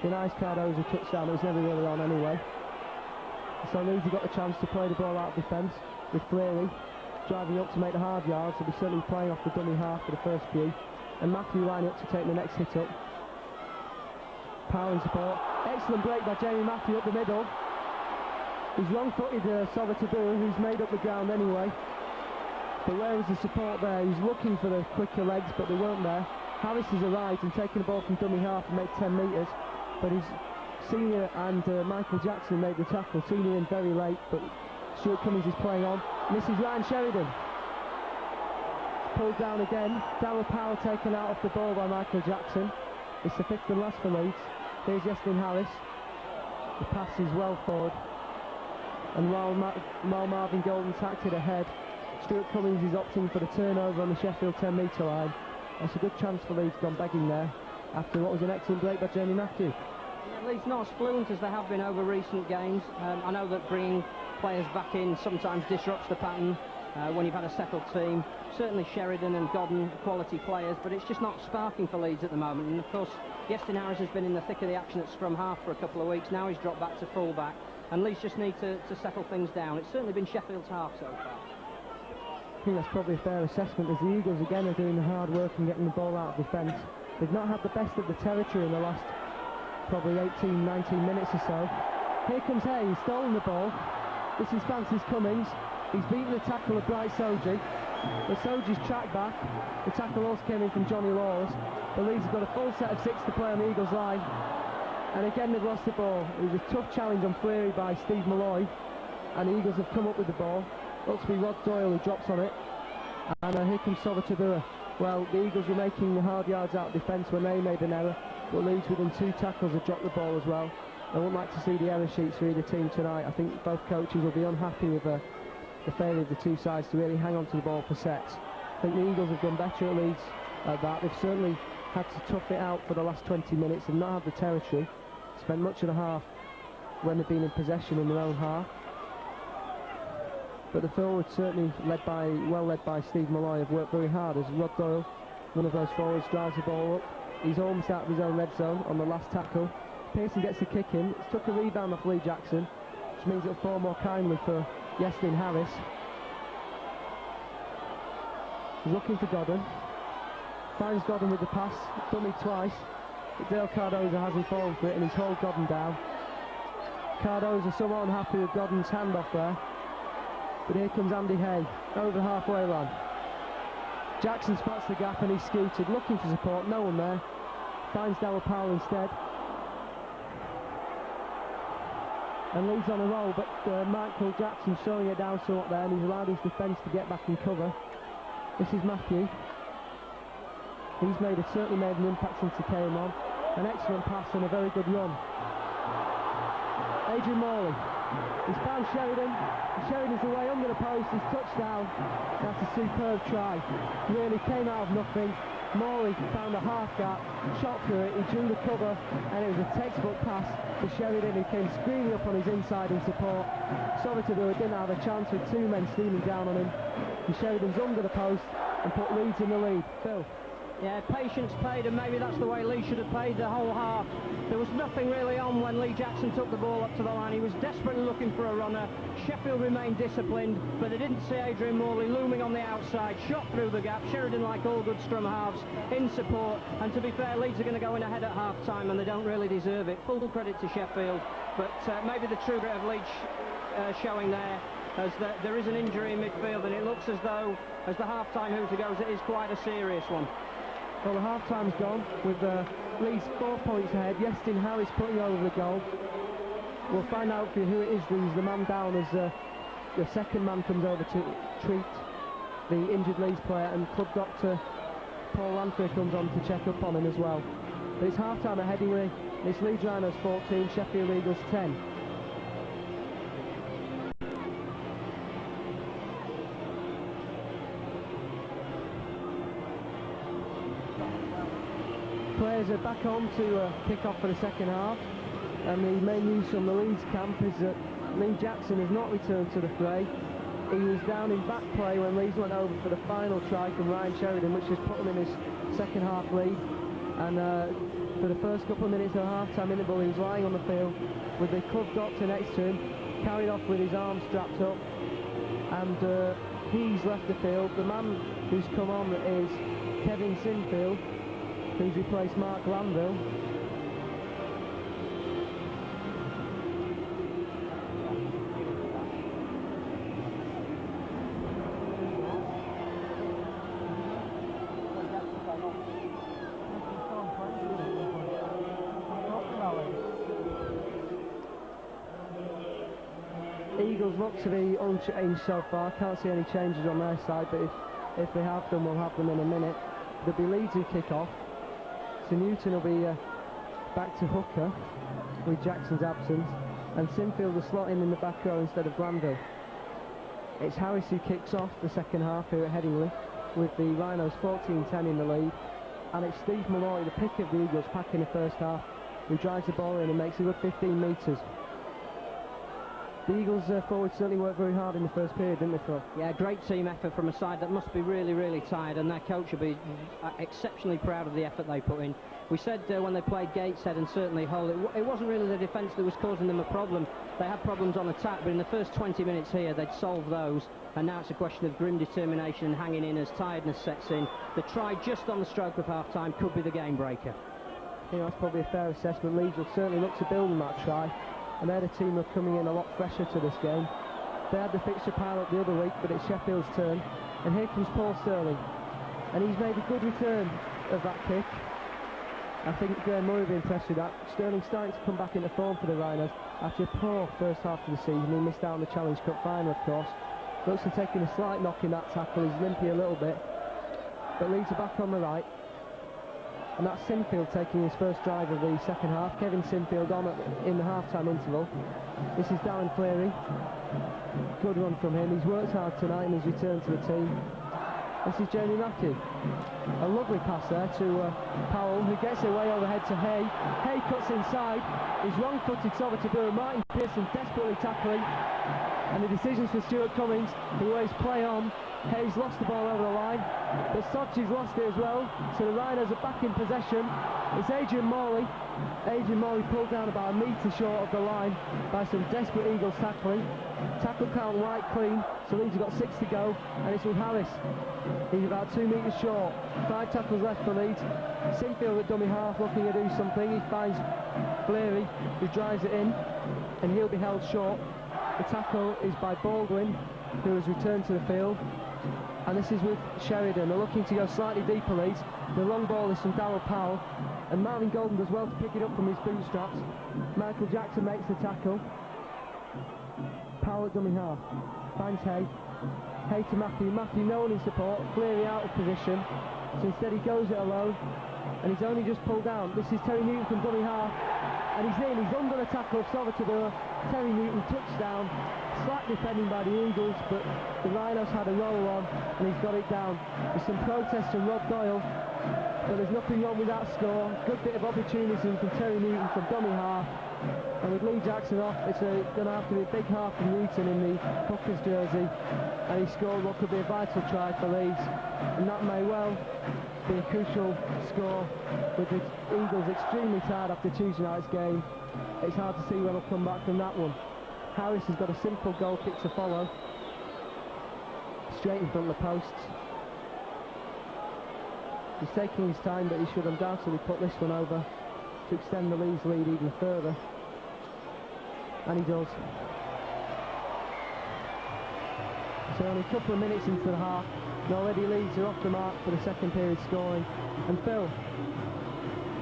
Denies Cardoza a touchdown. It was never really on anyway. So Leeds have got the chance to play the ball out of defence with Freary driving up to make the hard yards. He'll be certainly playing off the dummy half for the first few, and Matthew lining up to take the next hit up. Power in support. Excellent break by Jamie Matthew up the middle. He's wrong-footed Sovatabura, who's made up the ground anyway. But where was the support there? He's looking for the quicker legs, but they weren't there. Harris has arrived and taken the ball from dummy half and made 10 metres, but his senior and Michael Jackson made the tackle. Senior in very late, but Stuart Cummings is playing on. And this is Ryan Sheridan. Pulled down again. Darryl Powell taken out of the ball by Michael Jackson. It's the fifth and last for Leeds. Here's Yestin Harris. The pass is well forward. And while Marvin Golden tacked it ahead, Stuart Cummings is opting for the turnover on the Sheffield 10-metre line. That's a good chance for Leeds gone begging there after what was an excellent break by Jamie Matthew. Yeah, Leeds not as fluent as they have been over recent games. I know that bringing players back in sometimes disrupts the pattern when you've had a settled team. Certainly Sheridan and Godden quality players, but it's just not sparking for Leeds at the moment. And of course, Yestin Harris has been in the thick of the action at scrum half for a couple of weeks. Now he's dropped back to full back, and Leeds just need to settle things down. It's certainly been Sheffield's half so far. I think that's probably a fair assessment, as the Eagles again are doing the hard work and getting the ball out of defence. They've not had the best of the territory in the last probably 18, 19 minutes or so. Here comes Hay, he's stolen the ball. This is Francis Cummings. He's beaten the tackle of Bright Soji. But Soji's tracked back. The tackle also came in from Johnny Lawless. The Leeds have got a full set of 6 to play on the Eagles line. And again they've lost the ball. It was a tough challenge on Freary by Steve Malloy. And the Eagles have come up with the ball. Looks to be Rod Doyle who drops on it. And here comes Sovatabura. Well, the Eagles were making the hard yards out of defence when they made an error. But Leeds within 2 tackles have dropped the ball as well. I wouldn't like to see the error sheets for either team tonight. I think both coaches will be unhappy with the failure of the two sides to really hang on to the ball for sets. I think the Eagles have done better at Leeds at that. They've certainly had to tough it out for the last 20 minutes and not have the territory. Spent much of the half when they've been in possession in their own half. But the forwards, certainly well led by Steve Malloy, have worked very hard as Rod Doyle, one of those forwards, drives the ball up. He's almost out of his own red zone on the last tackle. Pearson gets the kick in. It's took a rebound off Lee Jackson, which means it'll fall more kindly for Yestin Harris. He's looking for Godden. Finds Godden with the pass, dummy twice. But Dale Cardoza hasn't fallen for it and he's hauled Godden down. Cardoza somewhat unhappy with Godden's handoff there. But here comes Andy Hay, over the halfway line. Jackson spots the gap and he's scooted, looking for support, no one there. Finds Darryl Powell instead. And Leeds on a roll, but Michael Jackson slowing it down somewhat there, and he's allowed his defence to get back in cover. This is Matthew. He's certainly made an impact since he came on. An excellent pass and a very good run. Adrian Morley. He's found Sheridan. Sheridan's away under the post. He's touchdown. That's a superb try. Really came out of nothing. Morley found a half gap, shot through it, he drew the cover, and it was a textbook pass to Sheridan, who came screaming up on his inside in support. Sobitador didn't have a chance with two men stealing down on him. And Sheridan's under the post and put Leeds in the lead. Phil? Yeah, patience paid, and maybe that's the way Lee should have played the whole half. There was nothing really on when Lee Jackson took the ball up to the line. He was desperately looking for a runner. Sheffield remained disciplined, but they didn't see Adrian Morley looming on the outside. Shot through the gap. Sheridan, like all good scrum halves, in support. And to be fair, Leeds are going to go in ahead at half-time, and they don't really deserve it. Full credit to Sheffield, but maybe the true grit of Leeds showing there, as there is an injury in midfield, and it looks as though, as the half-time hooter goes, it is quite a serious one. Well, the half-time's gone with Leeds 4 points ahead. Yestin Harris putting over the goal. We'll find out for you who it is who's the man down as the second man comes over to treat the injured Leeds player, and club doctor Paul Lanfrey comes on to check up on him as well. But it's half-time at Headingley. It's Leeds Rhinos 14, Sheffield Eagles 10. Players are back on to kick off for the second half, and the main news from the Leeds camp is that Lee Jackson has not returned to the fray. He was down in back play when Leeds went over for the final try from Ryan Sheridan, which has put him in his second half lead. And for the first couple of minutes of half-time interval, he was lying on the field with the club doctor next to him, carried off with his arms strapped up, and he's left the field. The man who's come on is Kevin Sinfield, who's replaced Mark Glanville. Eagles look to be unchanged so far. Can't see any changes on their side, but if they have them, we'll have them in a minute. There'll be Leeds who kick off. So Newton will be back to hooker with Jackson's absence, and Sinfield will slot in the back row instead of Glanville. It's Harris who kicks off the second half here at Headingley, with the Rhinos 14-10 in the lead, and it's Steve Malloy, the pick of the Eagles, back in the first half, who drives the ball in and makes a good 15 metres. The Eagles forwards certainly worked very hard in the first period, didn't they, Phil? Yeah, great team effort from a side that must be really, really tired, and their coach will be exceptionally proud of the effort they put in. We said when they played Gateshead and certainly Hull, it wasn't really the defence that was causing them a problem. They had problems on attack, but in the first 20 minutes here, they'd solved those, and now it's a question of grim determination and hanging in as tiredness sets in. The try just on the stroke of half-time could be the game breaker. Yeah, that's probably a fair assessment. Leeds will certainly look to build on that try, and they're the team who are coming in a lot fresher to this game. They had the fixture pile up the other week, but it's Sheffield's turn, and here comes Paul Sterling, and he's made a good return of that kick. I think Murray will be impressed with that. Sterling's starting to come back into form for the Rhinos after a poor first half of the season. He missed out on the Challenge Cup final, of course. Looks to taking a slight knock in that tackle. He's limpy a little bit, but Leeds are back on the right. And that's Sinfield taking his first drive of the second half. Kevin Sinfield on in the half-time interval. This is Darren Cleary. Good run from him. He's worked hard tonight in his return to the team. This is Jamie Matthew. A lovely pass there to Powell, who gets it way overhead to Hay. Hay cuts inside. He's wrong-footed Sobitador. Martin Pearson desperately tackling. And the decisions for Stuart Cummings, who waves play on. Hayes lost the ball over the line, but Sodji's lost it as well, so the Rhinos are back in possession. It's Adrian Morley. Adrian Morley pulled down about a metre short of the line by some desperate Eagles tackling. Tackle count right clean, so Leeds have got 6 to go, and it's with Harris. He's about 2 metres short. 5 tackles left for Leeds. Sinfield at dummy half looking to do something. He finds Bleary, who drives it in, and he'll be held short. The tackle is by Baldwin, who has returned to the field. And this is with Sheridan. They're looking to go slightly deeper, Leeds. The long ball is from Darryl Powell, and Marvin Golden does well to pick it up from his bootstraps. Michael Jackson makes the tackle. Powell at dummy half, finds Hay, Hay to Matthew. Matthew no one in support. Clearly out of position. So instead he goes it alone. And he's only just pulled down. This is Terry Newton from dummy half. And he's in. He's under the tackle of Salvatore. Terry Newton touchdown. Slack defending by the Eagles, but the Rhinos had a roll on and he's got it down. There's some protests from Rob Doyle, but there's nothing wrong with that score. Good bit of opportunity from Terry Newton from dummy half. And with Lee Jackson off, it's going to have to be a big half from Newton in the Hookers jersey. And he scored what could be a vital try for Leeds. And that may well be a crucial score with the Eagles extremely tired after Tuesday night's game. It's hard to see when they'll come back from that one. Harris has got a simple goal kick to follow, straight in front of the posts. He's taking his time, but he should undoubtedly put this one over to extend the Leeds lead even further. And he does. So only a couple of minutes into the half, and already Leeds are off the mark for the second period scoring. And Phil,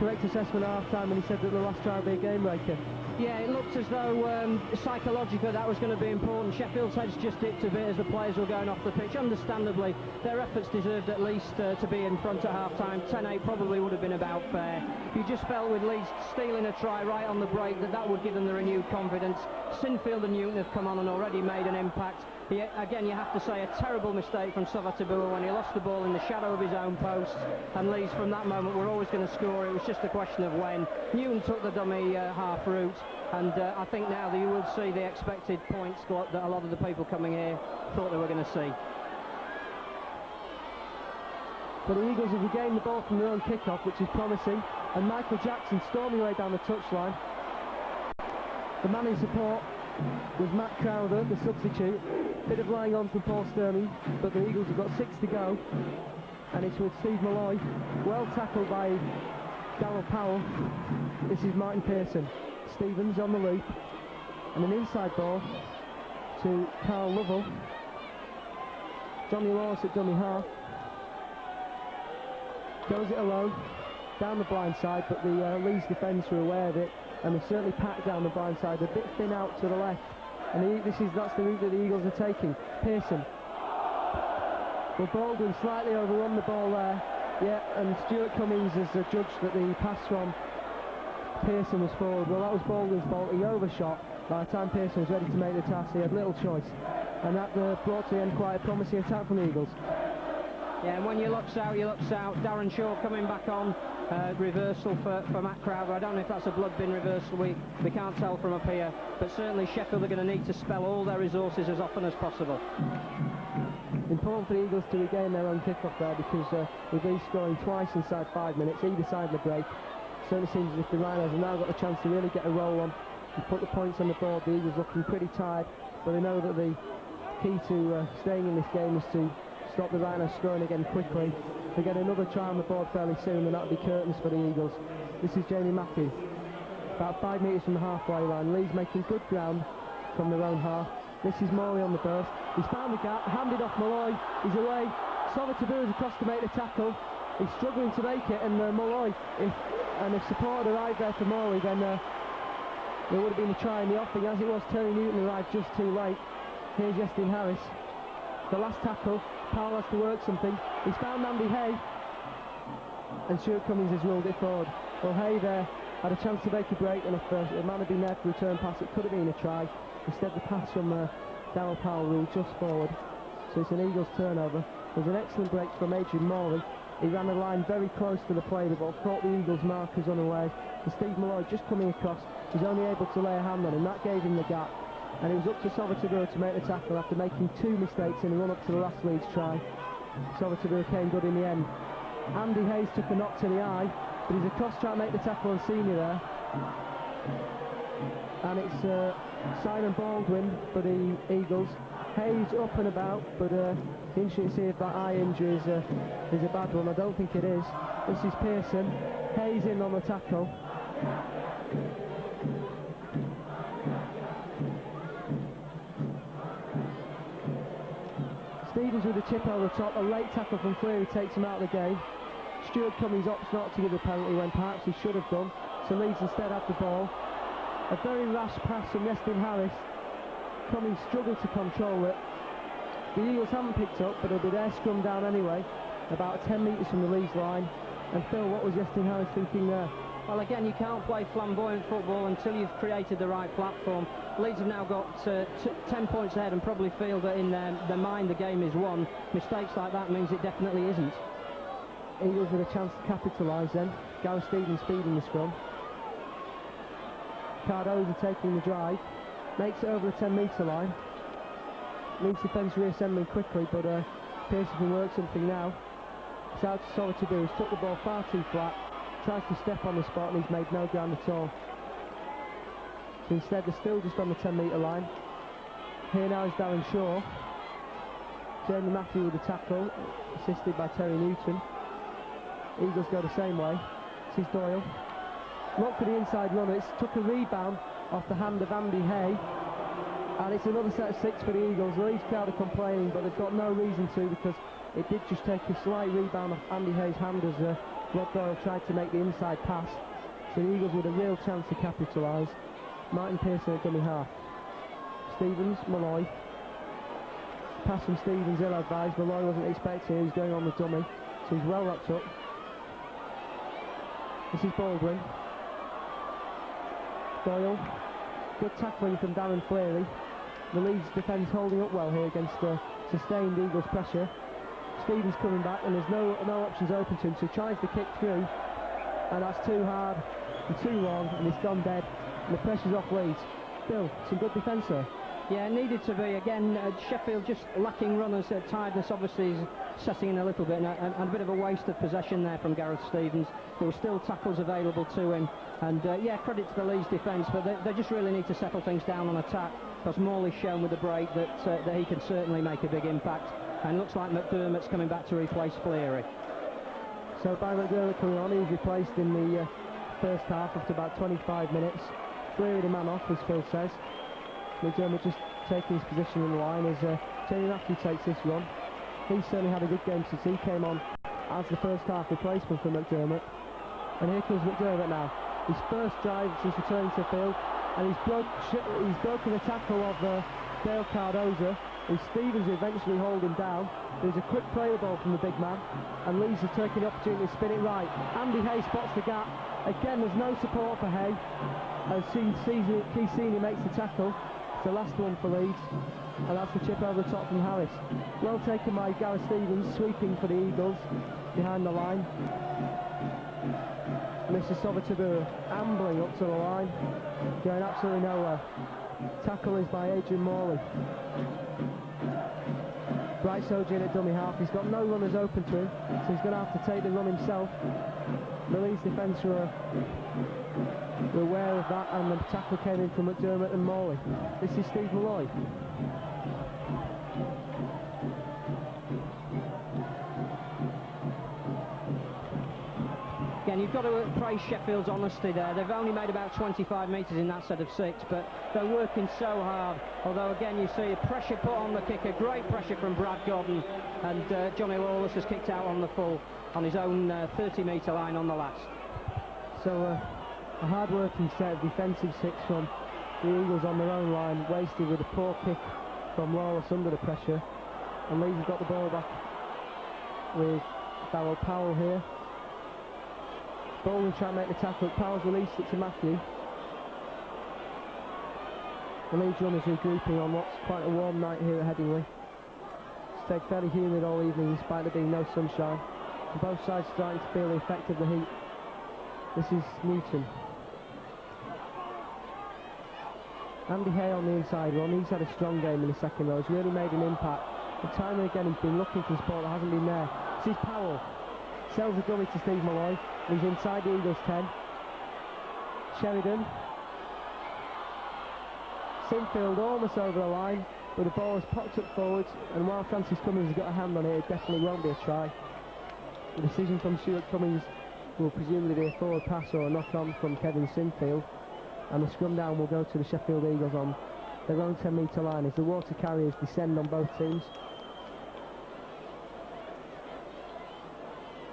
correct assessment at half-time when he said that the last try would be a game-breaker. Yeah, it looked as though psychologically that was going to be important. Sheffield's heads just dipped a bit as the players were going off the pitch. Understandably, their efforts deserved at least to be in front at half-time. 10-8 probably would have been about fair. You just felt with Leeds stealing a try right on the break that would give them the renewed confidence. Sinfield and Newton have come on and already made an impact. Again, you have to say, a terrible mistake from Salvatore when he lost the ball in the shadow of his own post, and Leeds from that moment were always going to score. It was just a question of when. Newton took the dummy half route, and I think now that you will see the expected points that a lot of the people coming here thought they were going to see. But the Eagles have regained the ball from their own kick-off, which is promising, and Michael Jackson storming away down the touchline. The man in support was Matt Crowder, the substitute. Bit of lying on from Paul Sturmey, but the Eagles have got 6 to go, and it's with Steve Malloy, well tackled by Darryl Powell. This is Martin Pearson. Stevens on the loop, and an inside ball to Carl Lovell. Johnny Lawrence at dummy half. Goes it alone, down the blind side, but the Leeds defence were aware of it, and they certainly packed down the blind side, a bit thin out to the left. And that's the route that the Eagles are taking. Pearson. Well, Baldwin slightly overrun the ball there. Yeah, and Stuart Cummings has judged that the pass from Pearson was forward. Well, that was Baldwin's fault. He overshot. By the time Pearson was ready to make the task, he had little choice. And that brought to the end quite a promising attack from the Eagles. Yeah, and when you looks out, Darren Shaw coming back on. Reversal for Matt Crowder. I don't know if that's a blood bin reversal, we can't tell from up here, but certainly Sheffield are going to need to spell all their resources as often as possible. Important for the Eagles to regain their own kick-off there, because with these scoring twice inside 5 minutes, either side of the break, certainly seems as if the Rhinos have now got the chance to really get a roll on and put the points on the board. The Eagles looking pretty tired, but they know that the key to staying in this game is to stop the Rhinos scoring again quickly. They get another try on the board fairly soon, and that'll be curtains for the Eagles. This is Jamie Matthew, about 5 metres from the halfway line. Leeds making good ground from their own half. This is Morley on the burst. He's found the gap, handed off Malloy, he's away. Salvatore is across to make the tackle. He's struggling to make it, and Malloy, if support had arrived there for Morley, then there would have been a try in the offing. As it was, Terry Newton arrived just too late. Here's Justin Harris. The last tackle, Powell has to work something. He's found Andy Hay, and Stuart Cummings has rolled it forward. Well, Hay there had a chance to make a break, and if the man had been there for a return pass, it could have been a try. Instead, the pass from Darryl Powell ruled just forward, so it's an Eagles turnover. There's an excellent break from Adrian Morley. He ran the line very close to the play, the ball caught the Eagles markers unaware, and Steve Malloy just coming across, he's only able to lay a hand on him. That gave him the gap, and it was up to Salvatore to make the tackle after making 2 mistakes in the run-up to the last Leeds try. Salvatore came good in the end. Andy Hayes took a knock to the eye, but he's across trying to make the tackle on Senior there. And it's Simon Baldwin for the Eagles. Hayes up and about, but interesting to see if that eye injury is a bad one. I don't think it is. This is Pearson. Hayes in on the tackle. Stevens with a chip over the top, a late tackle from Cleary takes him out of the game. Stuart Cummings opts not to give a penalty when perhaps he should have done, so Leeds instead had the ball. A very rash pass from Justin Harris. Cummings struggled to control it, the Eagles haven't picked up, but it'll be their scrum down anyway, about 10 metres from the Leeds line. And Phil, what was Justin Harris thinking there? Well, again, you can't play flamboyant football until you've created the right platform. Leeds have now got 10 points ahead and probably feel that in their mind the game is won. Mistakes like that means it definitely isn't. Eagles with a chance to capitalise then. Gareth Stevens feeding the scrum. Cardoza taking the drive. Makes it over the 10-metre line. Leeds defence reassembling quickly, but Pearson can work something now. It's out to Solitaire, who's took the ball far too flat. Tries to step on the spot and he's made no ground at all. So instead they're still just on the 10-metre line. Here now is Darren Shaw. Jamie Matthew with the tackle, assisted by Terry Newton. Eagles go the same way. This is Doyle. Look for the inside runner. It's took a rebound off the hand of Andy Hay. And it's another set of 6 for the Eagles. The Leeds crowd are complaining, but they've got no reason to, because it did just take a slight rebound off Andy Hay's hand as Rob Doyle tried to make the inside pass. So the Eagles with a real chance to capitalise. Martin Pearson at dummy half. Stevens, Malloy. Pass from Stevens, ill-advised. Malloy wasn't expecting it, he's going on the dummy. So he's well wrapped up. This is Baldwin. Doyle. Good tackling from Darren Fleary. The Leeds defence holding up well here against sustained Eagles pressure. Stevens coming back and there's no options open to him, so he tries to kick through, and that's too hard and too long, and it's gone dead, and the pressure's off Leeds. Bill, some good defence there. Yeah, needed to be. Again, Sheffield just lacking runners. Tiredness obviously is setting in a little bit, and a bit of a waste of possession there from Gareth Stevens. There were still tackles available to him, and yeah, credit to the Leeds defence, but they just really need to settle things down on attack, because Morley's shown with the break that he can certainly make a big impact, and looks like McDermott's coming back to replace Fleary. So by McDermott coming on, he was replaced in the first half after about 25 minutes. Fleary the man off, as Phil says. McDermott just taking his position in the line as Jamie Matthew takes this run. He's certainly had a good game since he came on as the first half replacement for McDermott. And here comes McDermott now. His first drive since returning to the field, and he's broken the tackle of Dale Cardoza. And Stevens eventually hold him down. There's a quick play the ball from the big man, and Leeds are taking the opportunity to spin it right. Andy Hay spots the gap. Again, there's no support for Hay, as Keesini makes the tackle. It's the last one for Leeds, and that's the chip over the top from Harris. Well taken by Gareth Stevens, sweeping for the Eagles behind the line. Mr. Solitaire ambling up to the line, going absolutely nowhere. Tackle is by Adrian Morley. Bryce Ogin at dummy half. He's got no runners open to him, so he's going to have to take the run himself. The Leeds defence were aware of that, and the tackle came in from McDermott and Morley. This is Steve Malloy. Again, you've got to praise Sheffield's honesty there. They've only made about 25 metres in that set of 6, but they're working so hard. Although again, you see a pressure put on the kicker, great pressure from Brad Godden, and Johnny Lawless has kicked out on the full on his own 30-metre line on the last. So a hard-working set of defensive 6 from the Eagles on their own line, wasted with a poor kick from Lawless under the pressure. And Leeds have got the ball back with Darryl Powell here. Baldwin trying to make the tackle. Powell's released it to Matthew. The Leeds runners regrouping on what's quite a warm night here at Headingley. It's stayed fairly humid all evening despite there being no sunshine. And both sides starting to feel the effect of the heat. This is Newton. Andy Hay on the inside run. He's had a strong game in the second row. He's really made an impact. And time and again he's been looking for support that hasn't been there. This is Powell. Sells the dummy to Steve Malloy. He's inside the Eagles 10. Sheridan. Sinfield almost over the line, but the ball has popped up forwards, and while Francis Cummings has got a hand on it, it definitely won't be a try. The decision from Stuart Cummings will presumably be a forward pass or a knock-on from Kevin Sinfield, and the scrum down will go to the Sheffield Eagles on their own 10-metre line as the water carriers descend on both teams.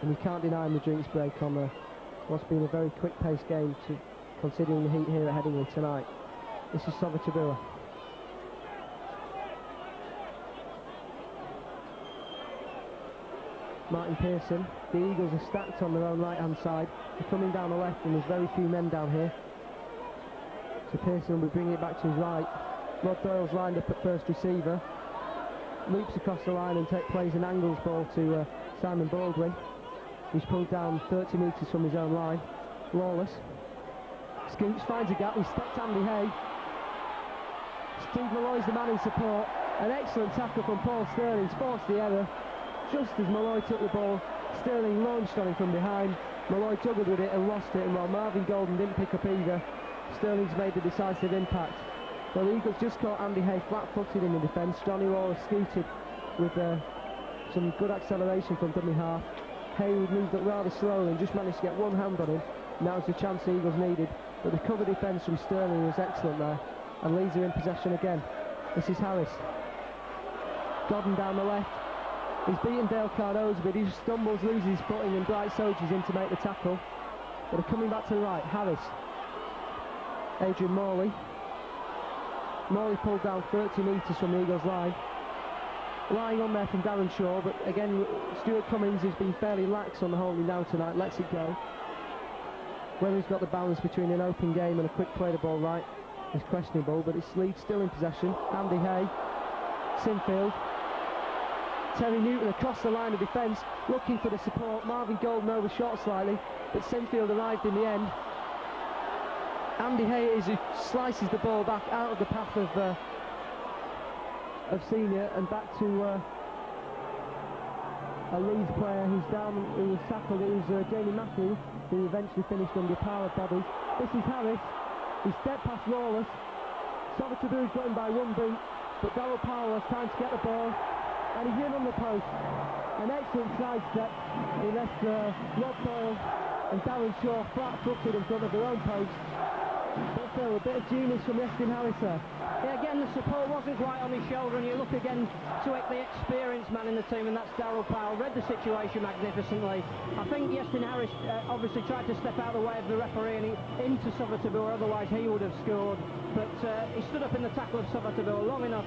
And you can't deny them the drinks break on what's been a very quick-paced game, considering the heat here at Headingley tonight. This is Solitaire. Martin Pearson. The Eagles are stacked on their own right-hand side. They're coming down the left, and there's very few men down here. So Pearson will be bringing it back to his right. Rod Doyle's lined up at first receiver. Loops across the line and plays an angles ball to Simon Baldwin. He's pulled down 30 metres from his own line. Lawless. Scoops, finds a gap, he steps Andy Hay. Steve Malloy's the man in support. An excellent tackle from Paul Sterling, forced the error. Just as Malloy took the ball, Sterling launched on him from behind. Malloy juggled with it and lost it, and while Marvin Golden didn't pick up either, Sterling's made the decisive impact. Well, the Eagles just caught Andy Hay flat-footed in the defence. Johnny Lawless scooted with some good acceleration from dummy half. Hay moved up rather slowly and just managed to get one hand on him. Now it's the chance the Eagles needed, but the cover defence from Sterling was excellent there, and Leeds are in possession again. This is Harris. Godden down the left. He's beaten Dale Cardozo, but he just stumbles, loses his footing, and Bright Soldiers in to make the tackle. But they're coming back to the right. Harris. Adrian Morley. Morley pulled down 30 metres from the Eagles' line. Lying on there from Darren Shaw, but again, Stuart Cummings has been fairly lax on the holding down tonight, lets it go. Whether he's got the balance between an open game and a quick play the ball right is questionable, but it's Leeds still in possession. Andy Hay. Sinfield. Terry Newton across the line of defence, looking for the support. Marvin Golden overshot slightly, but Sinfield arrived in the end. Andy Hay is who slices the ball back out of the path of Senior and back to a Leeds player who's down, who was tackled. It was Jamie Matthew, who eventually finished under power body. This is Harris. He stepped past Lawless. Savatabu's got him by one boot, but Darryl Powell has time to get the ball, and he's in on the post. An excellent sidestep. He left Rod Doyle and Darren Shaw flat-footed in front of their own post. But still, a bit of genius from Yestin Harris there. Yeah, again, the support wasn't quite on his shoulder, and you look again to the experienced man in the team, and that's Darryl Powell. Read the situation magnificently. I think Yestin Harris obviously tried to step out of the way of the referee and into Savatabu, or otherwise he would have scored. But he stood up in the tackle of Savatabu long enough,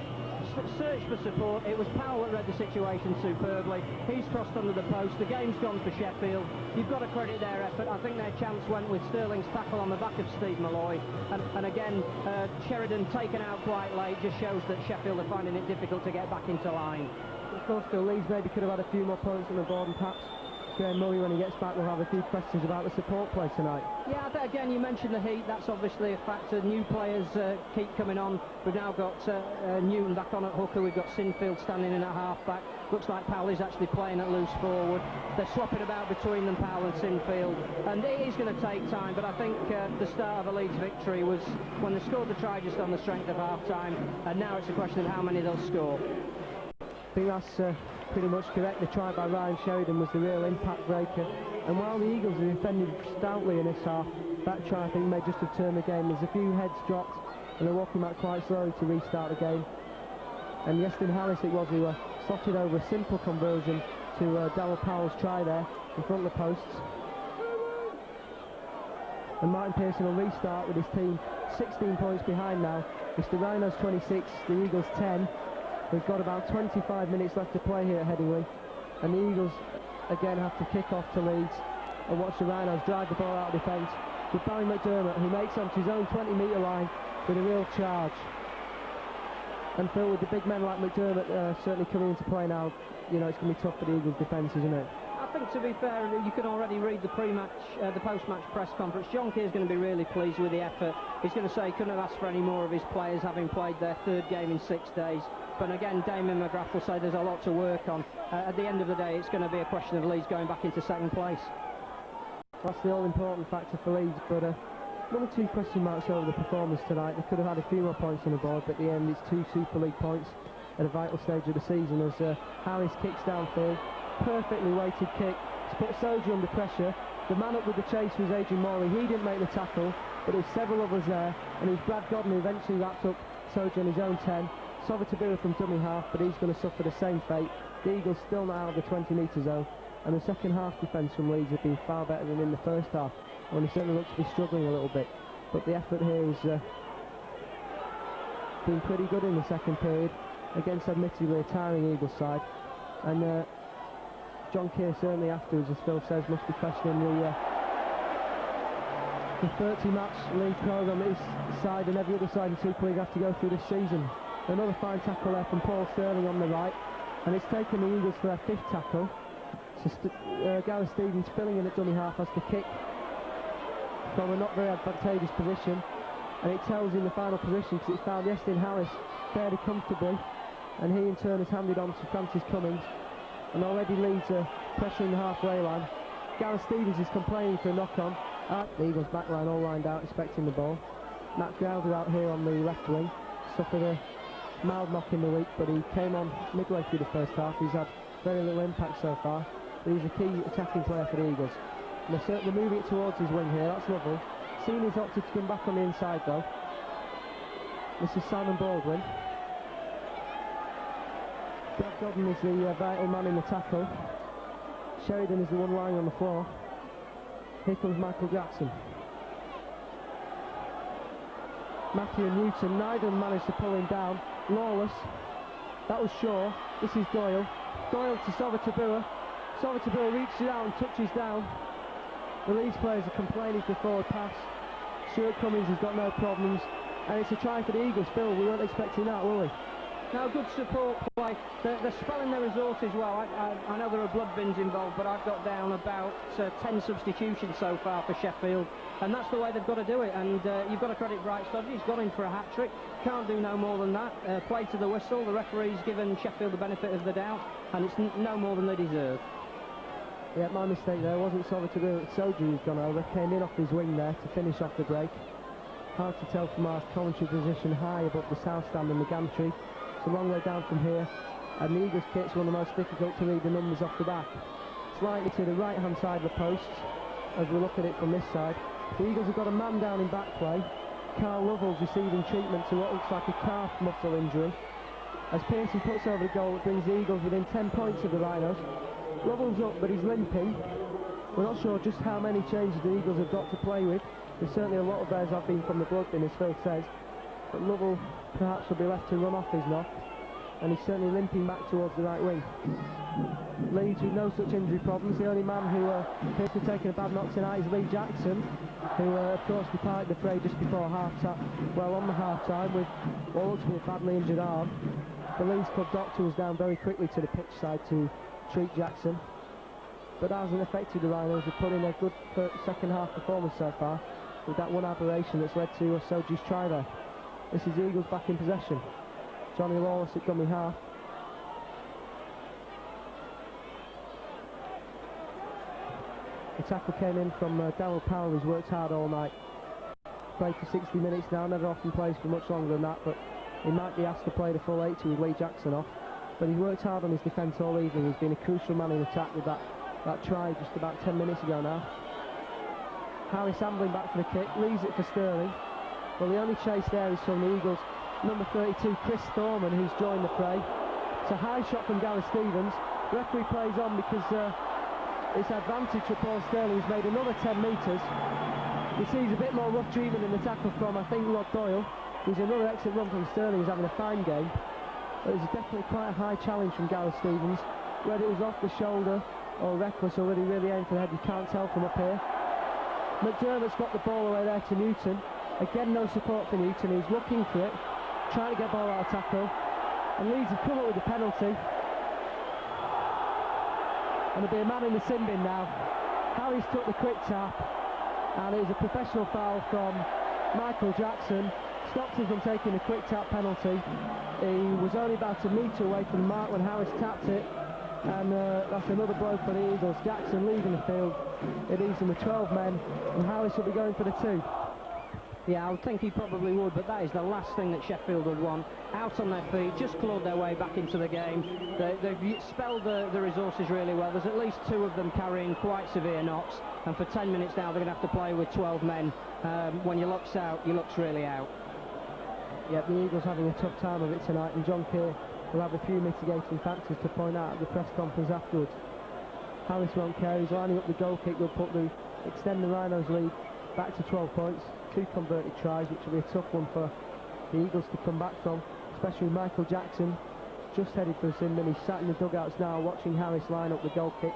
searched for support. It was Powell that read the situation superbly. He's crossed under the post. The game's gone for Sheffield. You've got to credit their effort. I think their chance went with Sterling's tackle on the back of Steve Malloy. And again, Sheridan taken out quite late just shows that Sheffield are finding it difficult to get back into line. Of course, still Leeds maybe could have had a few more points on the board, and perhaps Graham Murray, when he gets back, will have a few questions about the support play tonight. Yeah, again, you mentioned the heat. That's obviously a factor. New players keep coming on. We've now got Newton back on at hooker. We've got Sinfield standing in at half-back. Looks like Powell is actually playing at loose forward. They're swapping about between them, Powell and Sinfield. And it is going to take time, but I think the start of a Leeds victory was when they scored the try just on the strength of half-time. And now it's a question of how many they'll score. I think that's pretty much correct. The try by Ryan Sheridan was the real impact breaker, and while the Eagles have defended stoutly in this half, that try I think may just have turned the game. There's a few heads dropped and they're walking back quite slowly to restart the game, and Yestin Harris it was who slotted over a simple conversion to Darryl Powell's try there in front of the posts. And Martin Pearson will restart with his team 16 points behind now. It's the Rhinos 26, the Eagles 10. We've got about 25 minutes left to play here at Headingley, and the Eagles again have to kick off to Leeds and watch the Rhinos drive the ball out of defence with Barry McDermott, who makes onto his own 20-metre line with a real charge. And Phil, with the big men like McDermott certainly coming into play now, you know it's going to be tough for the Eagles' defence, isn't it? I think, to be fair, you can already read the pre-match, the post-match press conference. John Keir's going to be really pleased with the effort. He's going to say he couldn't have asked for any more of his players, having played their third game in 6 days. But again, Damien McGrath will say there's a lot to work on. At the end of the day, it's going to be a question of Leeds going back into second place. That's the all-important factor for Leeds, but one or two question marks over the performance tonight. They could have had a few more points on the board, but at the end it's 2 Super League points at a vital stage of the season as Harris kicks downfield. Perfectly weighted kick. It's put Soldier under pressure. The man up with the chase was Adrian Morley. He didn't make the tackle, but there were several others there, and it was Brad Godden who eventually wrapped up Soldier on his own 10. Savatabu from dummy half, but he's going to suffer the same fate. The Eagles still not out of the 20-metre zone, and the second half defence from Leeds have been far better than in the first half, when they certainly look to be struggling a little bit. But the effort here has been pretty good in the second period against admittedly a tiring Eagles side, and John Keir certainly afterwards, as Phil says, must be questioning the 30-match league programme that his side and every other side in Super League have to go through this season. Another fine tackle there from Paul Sterling on the right, and it's taken the Eagles for their 5th tackle. So Gareth Stevens filling in at dummy half has to kick from a not very advantageous position, and it tells in the final position because it's found Iestyn Harris fairly comfortably, and he in turn has handed on to Francis Cummings, and already Leeds are pressuring the halfway line. Gareth Stevens is complaining for a knock-on. The Eagles backline all lined out expecting the ball. Matt Crowder out here on the left wing suffered a mild knock in the week, but he came on midway through the first half. He's had very little impact so far, but he's a key attacking player for the Eagles. And they're moving it towards his wing here. That's Lovell. Senior's opted to come back on the inside though. This is Simon Baldwin. Brad Godden is the vital man in the tackle. Sheridan is the one lying on the floor. Here comes Michael Jackson. Matthew and Newton, neither of them managed to pull him down. Lawless, that was Shaw. This is Doyle. Doyle to Sovatabua. Sovatabua reaches out and touches down. The Leeds players are complaining for forward pass. Stuart Cummings has got no problems, and it's a try for the Eagles. Phil, we weren't expecting that, were we? Now, good support play. They're spelling their resources well. I know there are blood bins involved, but I've got down about 10 substitutions so far for Sheffield, and that's the way they've got to do it. And you've got to credit Bright Stodgy. He's gone in for a hat-trick. Can't do no more than that. Play to the whistle. The referee's given Sheffield the benefit of the doubt, and it's no more than they deserve. Yeah, my mistake there. It wasn't Sovatabua. Soju who's gone over. Came in off his wing there to finish off the break. Hard to tell from our commentary position high above the south stand and the gantry. It's a long way down from here, and the Eagles kit's one of the most difficult to read the numbers off the back. Slightly to the right hand side of the posts as we look at it from this side. The Eagles have got a man down in back play. Carl Lovell's receiving treatment to what looks like a calf muscle injury. As Pearson puts over the goal, it brings the Eagles within 10 points of the Rhinos. Lovell's up, but he's limping. We're not sure just how many changes the Eagles have got to play with. There's certainly a lot of theirs have been from the blood bin, as Phil says. But Lovell perhaps will be left to run off his knock, and he's certainly limping back towards the right wing. Leeds with no such injury problems. The only man who appears to have taken a bad knock tonight is Lee Jackson, who of course departed the fray just before half-time, well on the half-time with what looks to be a badly injured arm. The Leeds club doctor was down very quickly to the pitch side to treat Jackson, but that hasn't affected the Rhinos. They've put in a good second half performance so far, with that one aberration that's led to Soji's try there. This is the Eagles back in possession. Johnny Lawless at dummy half. The tackle came in from Darryl Powell, who's worked hard all night. Played for 60 minutes now, never often plays for much longer than that, but he might be asked to play the full 80 with Lee Jackson off. But he's worked hard on his defence all evening. He's been a crucial man in attack with that try just about 10 minutes ago now. Harris ambling back for the kick, leaves it for Sterling. Well, the only chase there is from the Eagles' number 32, Chris Thorman, who's joined the fray. It's a high shot from Gareth Stevens. The referee plays on because it's advantage for Paul Sterling, who's made another 10 metres. He sees a bit more rough treatment in the tackle from, I think, Rod Doyle. There's another excellent run from Sterling, who's having a fine game. But it's definitely quite a high challenge from Gareth Stevens. Whether it was off the shoulder or reckless, or whether he really aimed for the head, you can't tell from up here. McDermott's got the ball away there to Newton. Again, no support for Newton. He's looking for it, trying to get ball out of tackle. And Leeds have come up with the penalty. And there'll be a man in the sin bin now. Harris took the quick tap, and it was a professional foul from Michael Jackson. Stopped him from taking a quick tap penalty. He was only about a metre away from the mark when Harris tapped it, and that's another blow for the Eagles. Jackson leaving the field. It leaves them with 12 men, and Harris will be going for the 2. Yeah, I would think he probably would, but that is the last thing that Sheffield would want. Out on their feet, just clawed their way back into the game. They've spelled the resources really well. There's at least 2 of them carrying quite severe knocks, and for 10 minutes now they're going to have to play with 12 men. When your luck's out, your luck's really out. Yeah, the Eagles having a tough time of it tonight, and John Keir will have a few mitigating factors to point out at the press conference afterwards. Harris won't care. He's lining up the goal kick. Will extend the Rhinos lead back to 12 points. 2 converted tries, which will be a tough one for the Eagles to come back from, especially Michael Jackson just headed for a sin bin. He's sat in the dugouts now watching Harris line up the goal kick.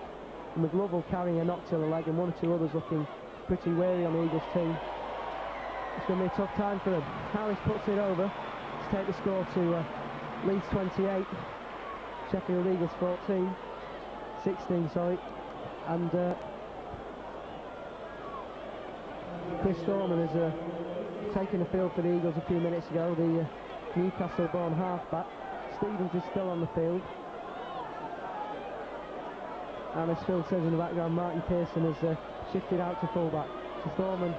and with Lovell carrying a knock to the leg and one or two others looking pretty wary on the Eagles team, it's going to be a tough time for them. Harris puts it over to take the score to Leeds 28, Sheffield Eagles 16, sorry, and Chris Thorman has taken the field for the Eagles a few minutes ago, the Newcastle-born halfback. Stevens is still on the field, and as Phil says in the background, Martin Pearson has shifted out to fullback. So Thorman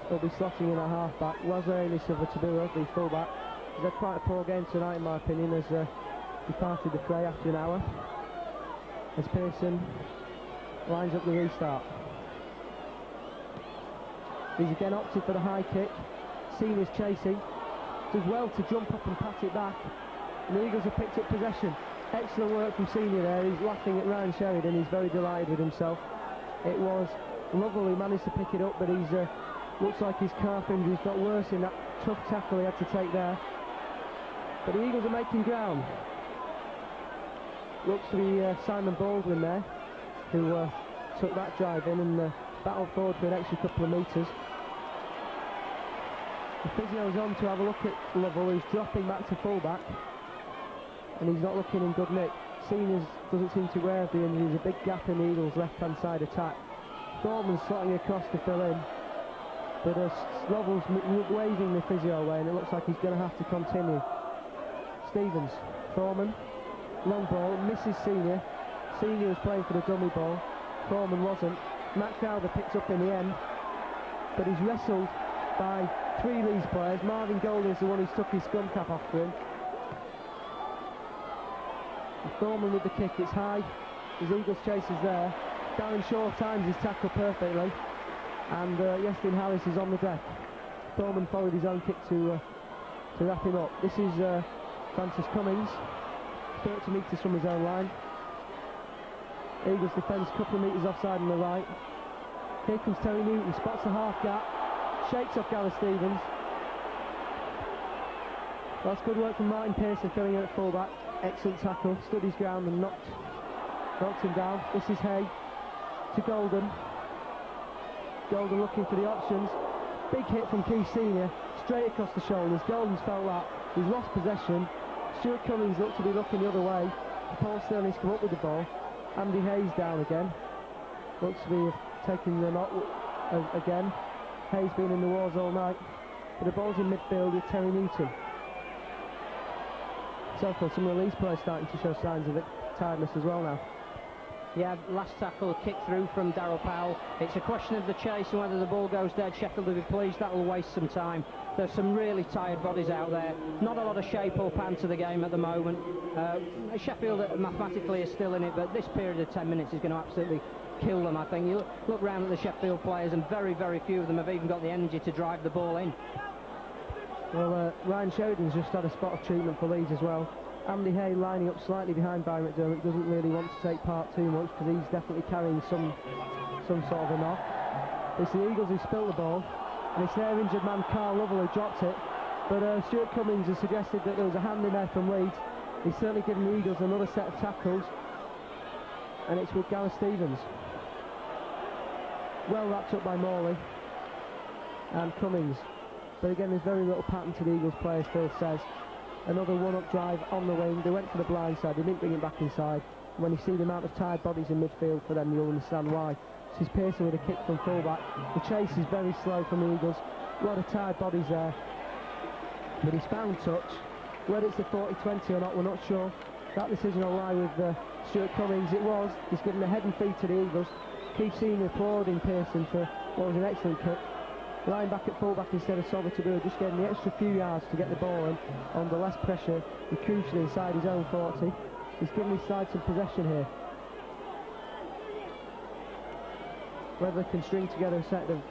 will be slotting in at halfback. Wazeli Silva-Tabua, the fullback, has had quite a poor game tonight in my opinion, has departed the fray after an hour, as Pearson lines up the restart. He's again opted for the high kick. Senior's chasing, does well to jump up and pat it back, and the Eagles have picked up possession. Excellent work from Senior there. He's laughing at Ryan Sheridan. He's very delighted with himself. It was Lovell who managed to pick it up, but he's looks like his calf injury's got worse in that tough tackle he had to take there. But the Eagles are making ground. Looks to be Simon Baldwin there, who took that drive in and battled forward for an extra couple of metres. The physio's on to have a look at Lovell, who's dropping back to fullback, and he's not looking in good nick. Seniors doesn't seem to wear the injury. There's a big gap in the Eagles' left-hand side attack. Thorman's slotting across to fill in, but Lovell's waving the physio away, and it looks like he's going to have to continue. Stevens, Thorman, long ball, misses Senior. Senior was playing for the dummy ball. Thorman wasn't. Matt Crowder picks up in the end, but he's wrestled by three Leeds players. Marvin Golding's the one who stuck his scum cap after him. And Thorman with the kick, it's high. His Eagles chase is there. Darren Shaw times his tackle perfectly, and Yestin Harris is on the deck. Thorman followed his own kick to wrap him up. This is Francis Cummings, 30 metres from his own line. Eagles defence a couple of metres offside on the right. Here comes Terry Newton, spots the half gap, shakes off Gareth Stevens. That's good work from Martin Pearson filling in at fullback. Excellent tackle, stood his ground and knocked him down. This is Hay to Golden. Golden looking for the options. Big hit from Keith Senior, straight across the shoulders. Golden's felt that. He's lost possession. Stuart Cummings looked to be looking the other way. Paul Sterling's come up with the ball. Andy Hayes down again. Looks to be taking the knock again. Hayes been in the wars all night. But the ball's in midfield with Terry Newton. So far, some of the Leeds players starting to show signs of tiredness as well now. Yeah, last tackle, kick through from Darryl Powell. It's a question of the chase and whether the ball goes dead. Sheffield will be pleased. That will waste some time. There's some really tired bodies out there. Not a lot of shape or pan to the game at the moment. Sheffield mathematically is still in it, but this period of 10 minutes is going to absolutely kill them, I think. You look round at the Sheffield players, and very, very few of them have even got the energy to drive the ball in. Well, Ryan Sheridan's just had a spot of treatment for Leeds as well. Andy Hay lining up slightly behind Byron McDermott, doesn't really want to take part too much because he's definitely carrying some sort of a knock. It's the Eagles who spilt the ball, and it's their injured man Carl Lovell who dropped it, but Stuart Cummings has suggested that there was a hand in there from Leeds. He's certainly given the Eagles another set of tackles, and it's with Gareth Stevens. Well wrapped up by Morley and Cummings, but again there's very little pattern to the Eagles players, Phil says. Another one-up drive on the wing. They went for the blind side, they didn't bring it back inside. And when you see the amount of tired bodies in midfield for them, you'll understand why. This is Pearson with a kick from fullback. The chase is very slow from the Eagles. A lot of tired bodies there. But he's found touch. Whether it's the 40-20 or not, we're not sure. That decision will lie with Stuart Cummings. It was. He's given a head and feet to the Eagles. Keith Senior applauding Pearson for what was an excellent kick. Lying back at fullback instead of Silva-Tabua, just getting the extra few yards to get the ball in under less pressure and crucially inside his own 40. He's given his side some possession here. Whether they can string together a set of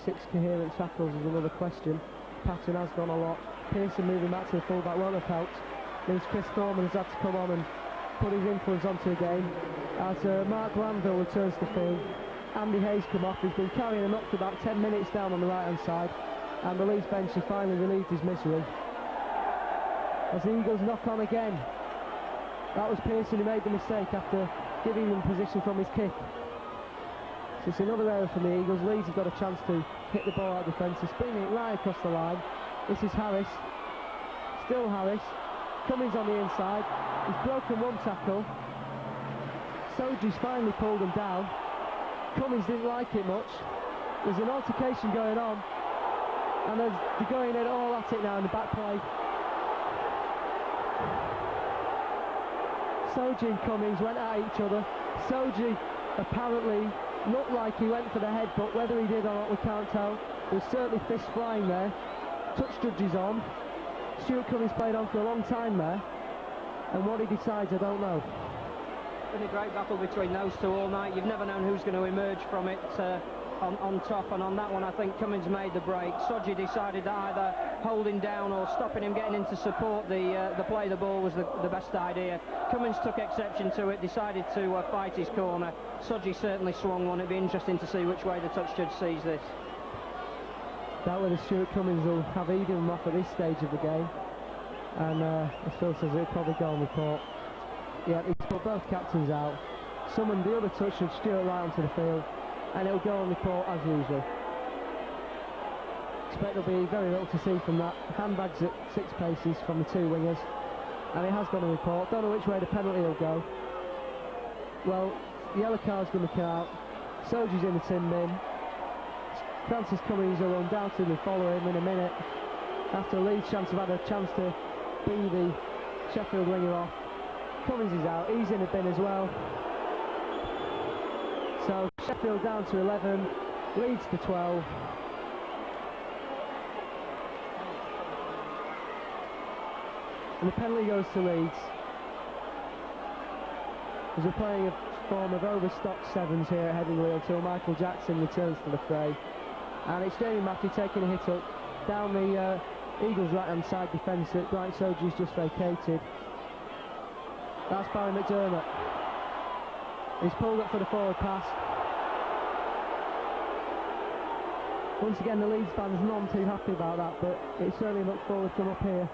6 coherent tackles is another question. Pattern has gone a lot. Pearson moving back to the fullback won't have helped. Means Chris Thorman has had to come on and put his influence onto the game. As Mark Glanville returns to field, Andy Hayes come off. He's been carrying him up for about 10 minutes down on the right hand side, and the Leeds bench has finally relieved his misery as the Eagles knock on again. That was Pearson who made the mistake after giving them position from his kick. So it's another error from the Eagles. Leeds have got a chance to hit the ball out of defence. They're spinning it right across the line. This is Harris. Still Harris. Cummings on the inside. He's broken one tackle. Soji's finally pulled him down. Cummings didn't like it much. There's an altercation going on, and they're going in all at it now in the back play. Soji and Cummings went at each other. Soji apparently looked like he went for the head, but whether he did or not we can't tell. There's certainly fists flying there. Touch judges on. Stuart Cummings played on for a long time there, and what he decides I don't know. Been a great battle between those two all night. You've never known who's going to emerge from it on top, and on that one I think Cummings made the break. Soji decided that either holding down or stopping him getting in to support the play of the ball was the best idea. Cummings took exception to it, decided to fight his corner. Soji certainly swung one. It'd be interesting to see which way the touch judge sees this. That way the Stuart Cummings will have Eden off at this stage of the game, and as Phil says, it'll probably go on report. Yeah, he's put both captains out, summoned the other touch judge Stuart right onto the field, and it'll go on report as usual. Expect there'll be very little to see from that. Handbags at 6 paces from the two wingers, and it has gone on report. Don't know which way the penalty will go. Well, the yellow card's going to come out. Soji's in the tin bin. Francis Cummings will undoubtedly follow him in a minute after Leeds chance have had a chance to bee the Sheffield winger off. Cummings is out, he's in the bin as well. So Sheffield down to 11, Leeds to 12. And the penalty goes to Leeds, as we're playing a form of overstocked sevens here at Headingley until Michael Jackson returns to the fray. And it's Jamie Mathew taking a hit up down the Eagles right hand side defence that Bright Soji's just vacated. That's Barry McDermott. He's pulled up for the forward pass. Once again the Leeds fans none too happy about that, but it certainly looked forward from up here.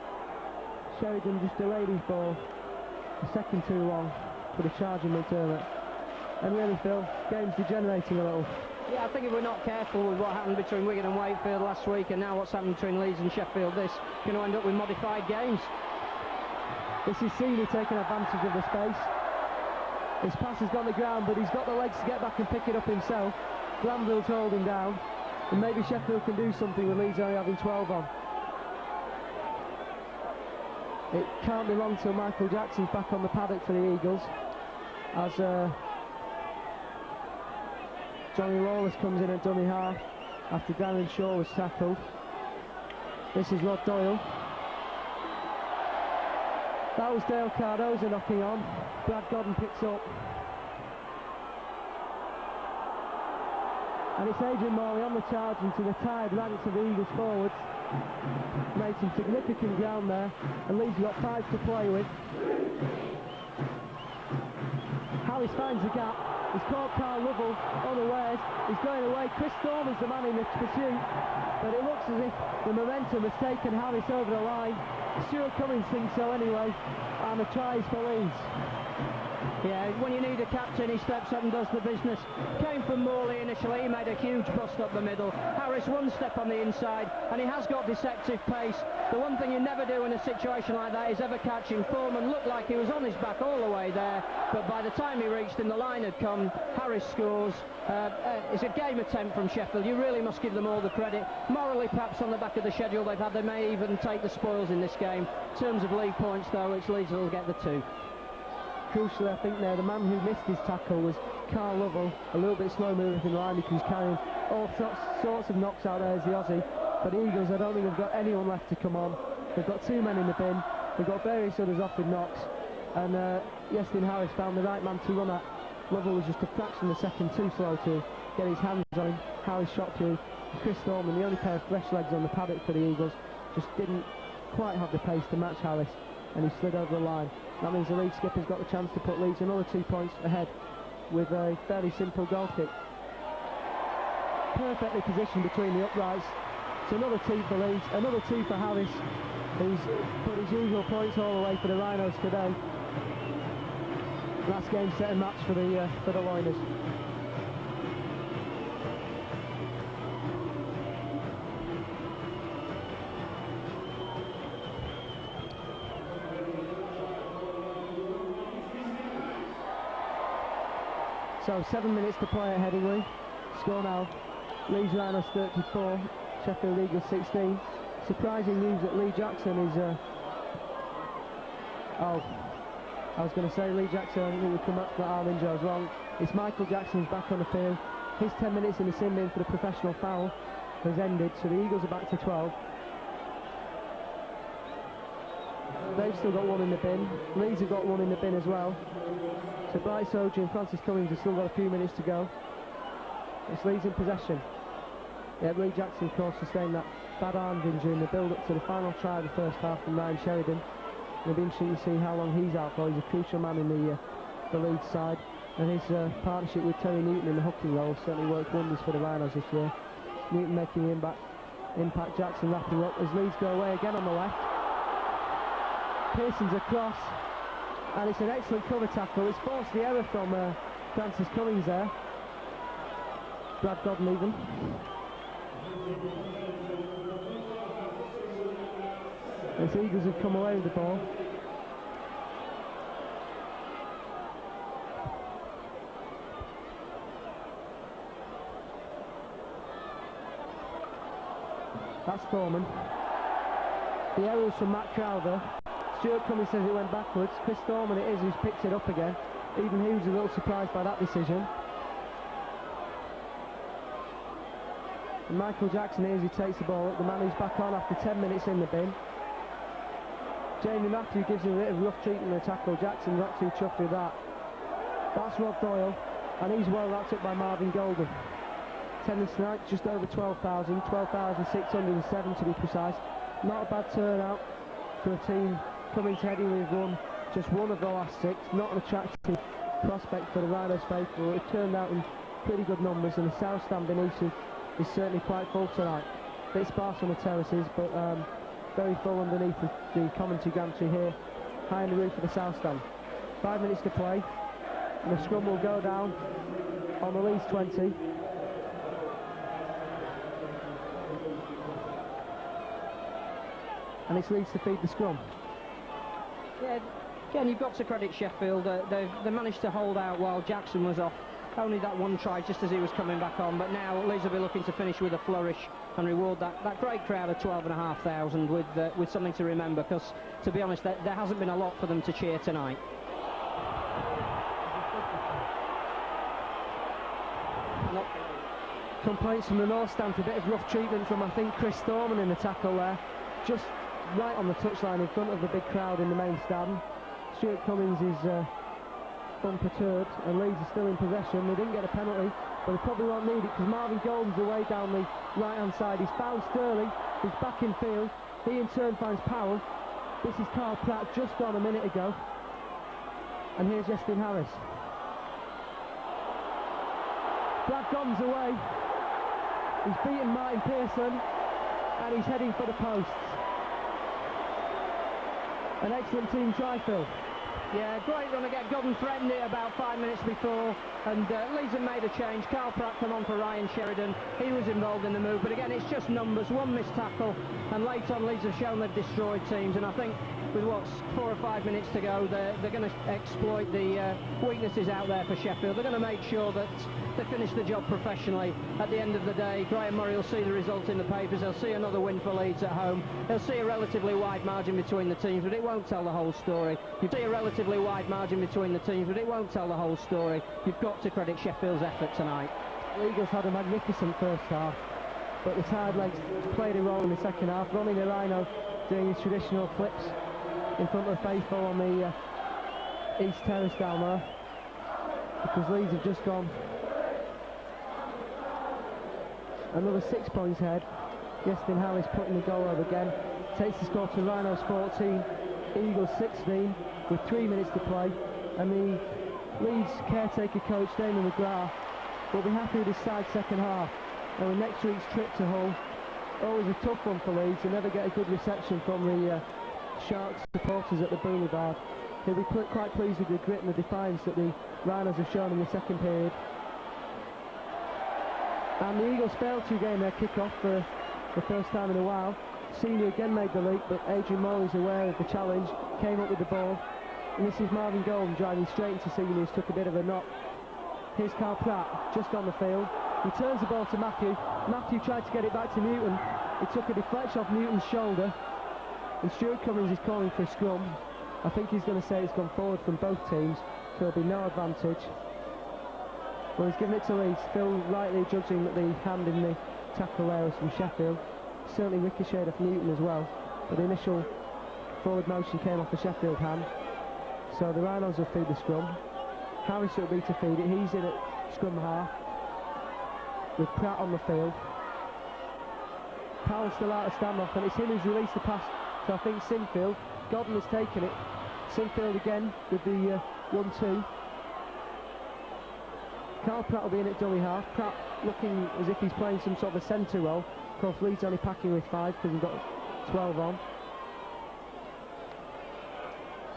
Sheridan just delayed his ball a second too long for the charging McDermott. And really, Phil, game's degenerating a little. Yeah, I think if we're not careful with what happened between Wigan and Wakefield last week, and now what's happened between Leeds and Sheffield, this going to end up with modified games. This is Seeley taking advantage of the space. His pass has gone to the ground, but he's got the legs to get back and pick it up himself. Glanville's holding down, and maybe Sheffield can do something with Leeds only having 12 on. It can't be long till Michael Jackson's back on the paddock for the Eagles, as Johnny Lawless comes in at dummy half after Darren Shaw was tackled. This is Rod Doyle. That was Dale Cardoza knocking on. Brad Godden picks up. And it's Adrian Morley on the charge into the tired ranks of the Eagles forwards. Made some significant ground there, and Leeds got 5 to play with. Harris finds the gap. He's caught Carl Lovell unawares. He's going away. Chris Storm is the man in the pursuit, but it looks as if the momentum has taken Harris over the line. Stuart Cummings thinks so anyway, and the try is for Leeds. Yeah, when you need a captain, he steps up and does the business. Came from Morley initially, he made a huge bust up the middle. Harris one step on the inside, and he has got deceptive pace. The one thing you never do in a situation like that is ever catch him. Foreman looked like he was on his back all the way there, but by the time he reached him, the line had come. Harris scores. It's a game attempt from Sheffield. You really must give them all the credit. Morally, perhaps on the back of the schedule they've had, they may even take the spoils in this game. In terms of league points, though, it's Leeds that will get the 2. Crucially, I think there, the man who missed his tackle was Carl Lovell, a little bit slow moving in the line because he's carrying all sorts of knocks out there as the Aussie. But the Eagles, I don't think have got anyone left to come on. They've got 2 men in the bin, they've got various others off with knocks, and Yestin Harris found the right man to run at. Lovell was just a fraction of a second too slow to get his hands on him. Harris shot through. Chris Thorman, the only pair of fresh legs on the paddock for the Eagles, just didn't quite have the pace to match Harris, and he slid over the line. That means the Leeds skipper's got the chance to put Leeds another 2 points ahead with a fairly simple goal kick. Perfectly positioned between the uprights. It's another 2 for Leeds, another 2 for Harris, who's put his usual points all the way for the Rhinos today. Last game set and match for the Loiners. So 7 minutes to play at Headingley. Score now, Leeds Rhinos 34, Sheffield Eagles 16. Surprising news that Lee Jackson is... I was going to say Lee Jackson, I think would come up for that arm injury. I was wrong. It's Michael Jackson who's back on the field. His 10 minutes in the sin bin for the professional foul has ended, so the Eagles are back to 12. They've still got one in the bin. Leeds have got one in the bin as well. So Bryce Oji and Francis Cummings have still got a few minutes to go. It's Leeds in possession. Yeah, Lee Jackson, of course, sustained that bad arm injury in the build-up to the final try of the first half from Ryan Sheridan. It'll be interesting to see how long he's out for. He's a crucial man in the Leeds side, and his partnership with Terry Newton in the hooking role certainly worked wonders for the Rhinos this year. Newton making the impact, Jackson wrapping up as Leeds go away again on the left. Pearson's across, and it's an excellent cover tackle. It's forced the error from Francis Cummings there. Brad Godden even. It's Eagles who've come away with the ball. That's Thorman. The error was from Matt Crowther. Stuart Cummings says it went backwards. Chris Thorman it is who's picked it up again. Even he was a little surprised by that decision. And Michael Jackson is who takes the ball up, the man who's back on after 10 minutes in the bin. Jamie Matthew gives him a bit of rough treatment in the tackle. Jackson not too chuffed with that. That's Rob Doyle, and he's well wrapped up by Marvin Golden. Attendance tonight just over 12,000, 12,607 to be precise. Not a bad turnout for a team coming to Headingley with won just one of the last 6. Not an attractive prospect for the Rhinos faithful. It turned out in pretty good numbers, and the south stand beneath is certainly quite full tonight. A bit sparse on the terraces, but very full underneath the commentary gantry here, high in the roof of the south stand. 5 minutes to play, and the scrum will go down on the Leeds 20. And it's Leeds to feed the scrum. Yeah, again, you've got to credit Sheffield. They managed to hold out while Jackson was off. Only that one try just as he was coming back on, but now Leeds will be looking to finish with a flourish and reward that great crowd of 12,500 with something to remember, because, to be honest, there hasn't been a lot for them to cheer tonight. Complaints from the north stand, a bit of rough treatment from, I think, Chris Thorman in the tackle there. Just right on the touchline in front of the big crowd in the main stand. Stuart Cummings is unperturbed, and Leeds are still in possession. They didn't get a penalty, but they probably won't need it, because Marvin Golden's away down the right hand side. He's found Sterling, he's back in field, he in turn finds Powell. This is Carl Pratt, just gone a minute ago, and here's Justin Harris. Brad Godden's away, he's beaten Martin Pearson, and he's heading for the posts. An excellent team try, Phil. Yeah, great run again. Godden threatened it about 5 minutes before, and Leeds have made a change. Carl Pratt come on for Ryan Sheridan. He was involved in the move, but again, it's just numbers. One missed tackle, and late on, Leeds have shown they've destroyed teams, and I think with what's 4 or 5 minutes to go, they're going to exploit the weaknesses out there for Sheffield. They're going to make sure that they finish the job professionally. At the end of the day, Graham Murray will see the result in the papers. He'll see another win for Leeds at home. He'll see a relatively wide margin between the teams, but it won't tell the whole story. You see a relatively wide margin between the teams, but it won't tell the whole story. You've got to credit Sheffield's effort tonight. The Eagles had a magnificent first half, but the tired legs played a role in the second half. Ronnie the Rhino doing his traditional flips in front of the faithful on the East Terrace down there, because Leeds have just gone another 6 points ahead. Justin Harris putting the goal over again, takes the score to Rhinos 14, Eagles 16 with 3 minutes to play, and the Leeds caretaker coach Damon McGrath will be happy with his side's second half. And with next week's trip to Hull, always a tough one for Leeds, and never get a good reception from the Sharks supporters at the Boulevard. He'll be quite pleased with the grit and the defiance that the Rhinos have shown in the second period. And the Eagles failed to gain their kick-off for the first time in a while. Senior again made the leap, but Adrian Morley's aware of the challenge, came up with the ball, and this is Marvin Golden driving straight into Senior, who's took a bit of a knock Here's Carl Pratt, just on the field. He turns the ball to Matthew. Matthew tried to get it back to Newton. He took a deflection off Newton's shoulder. And Stuart Cummings is calling for a scrum. I think he's going to say it's gone forward from both teams, so there'll be no advantage. Well, he's given it to Leeds. Phil rightly judging that the hand in the tackle there was from Sheffield. Certainly ricocheted off Newton as well, but the initial forward motion came off the Sheffield hand. So the Rhinos will feed the scrum. Harris will be to feed it. He's in at scrum half with Pratt on the field. Powell's still out of standoff, and it's him who's released the pass. So I think Sinfield, Godden has taken it. Sinfield again with the 1-2. Carl Pratt will be in at dummy half. Pratt looking as if he's playing some sort of a centre role. Of course, Leeds only packing with 5 because he's got 12 on.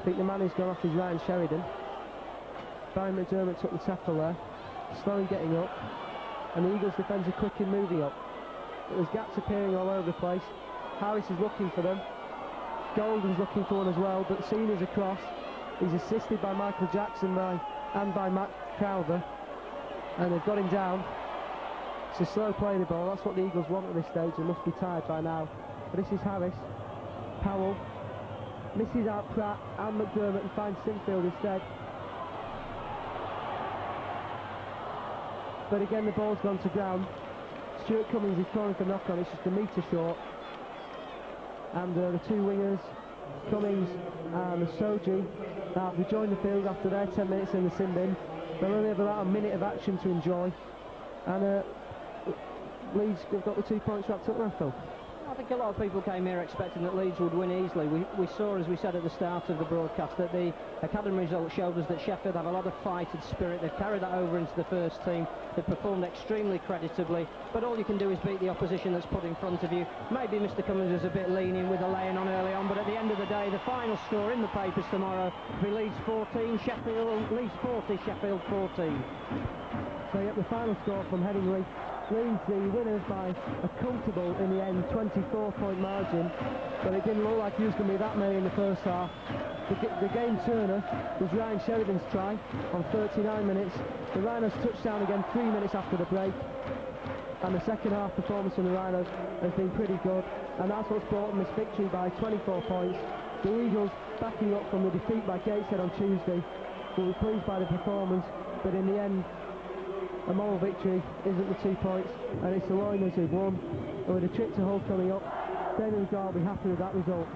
I think the man who's gone off is Ryan Sheridan. Barry McDermott took the tackle there. Slow in getting up. And the Eagles defence are quick in moving up. But there's gaps appearing all over the place. Harris is looking for them. Golden's looking for one as well, but Senior's across. He's assisted by Michael Jackson and by Matt Crowther. And they've got him down. It's a slow play the ball. That's what the Eagles want at this stage. They must be tired by now. But this is Harris. Powell misses out Pratt and McDermott and finds Sinfield instead. But again, the ball's gone to ground. Stuart Cummings is calling for knock-on. It's just a metre short. And the two wingers, Cummings and Soji, have rejoined the field after their 10 minutes in the sin bin. They'll only have about a minute of action to enjoy. And Leeds have got the 2 points wrapped up now, Phil. I think a lot of people came here expecting that Leeds would win easily. We saw, as we said at the start of the broadcast, that the academy result showed us that Sheffield have a lot of fighting spirit. They've carried that over into the first team. They've performed extremely creditably, but all you can do is beat the opposition that's put in front of you. Maybe Mr. Cummins is a bit lenient with the laying on early on, but at the end of the day, the final score in the papers tomorrow will be Leeds 14, Leeds 40, Sheffield 14. So you get the final score from Headingley. Leeds the winners by a comfortable, in the end, 24-point margin, but it didn't look like he was going to be that many in the first half. The game turner was Ryan Sheridan's try on 39 minutes. The Rhinos touchdown again 3 minutes after the break, and the second half performance from the Rhinos has been pretty good, and that's what's brought them this victory by 24 points. The Eagles, backing up from the defeat by Gateshead on Tuesday, will be pleased by the performance, but in the end, a moral victory isn't the 2 points, and it's the Lioners who've won. And with a trip to Hull coming up, David McGraw will be happy with that result.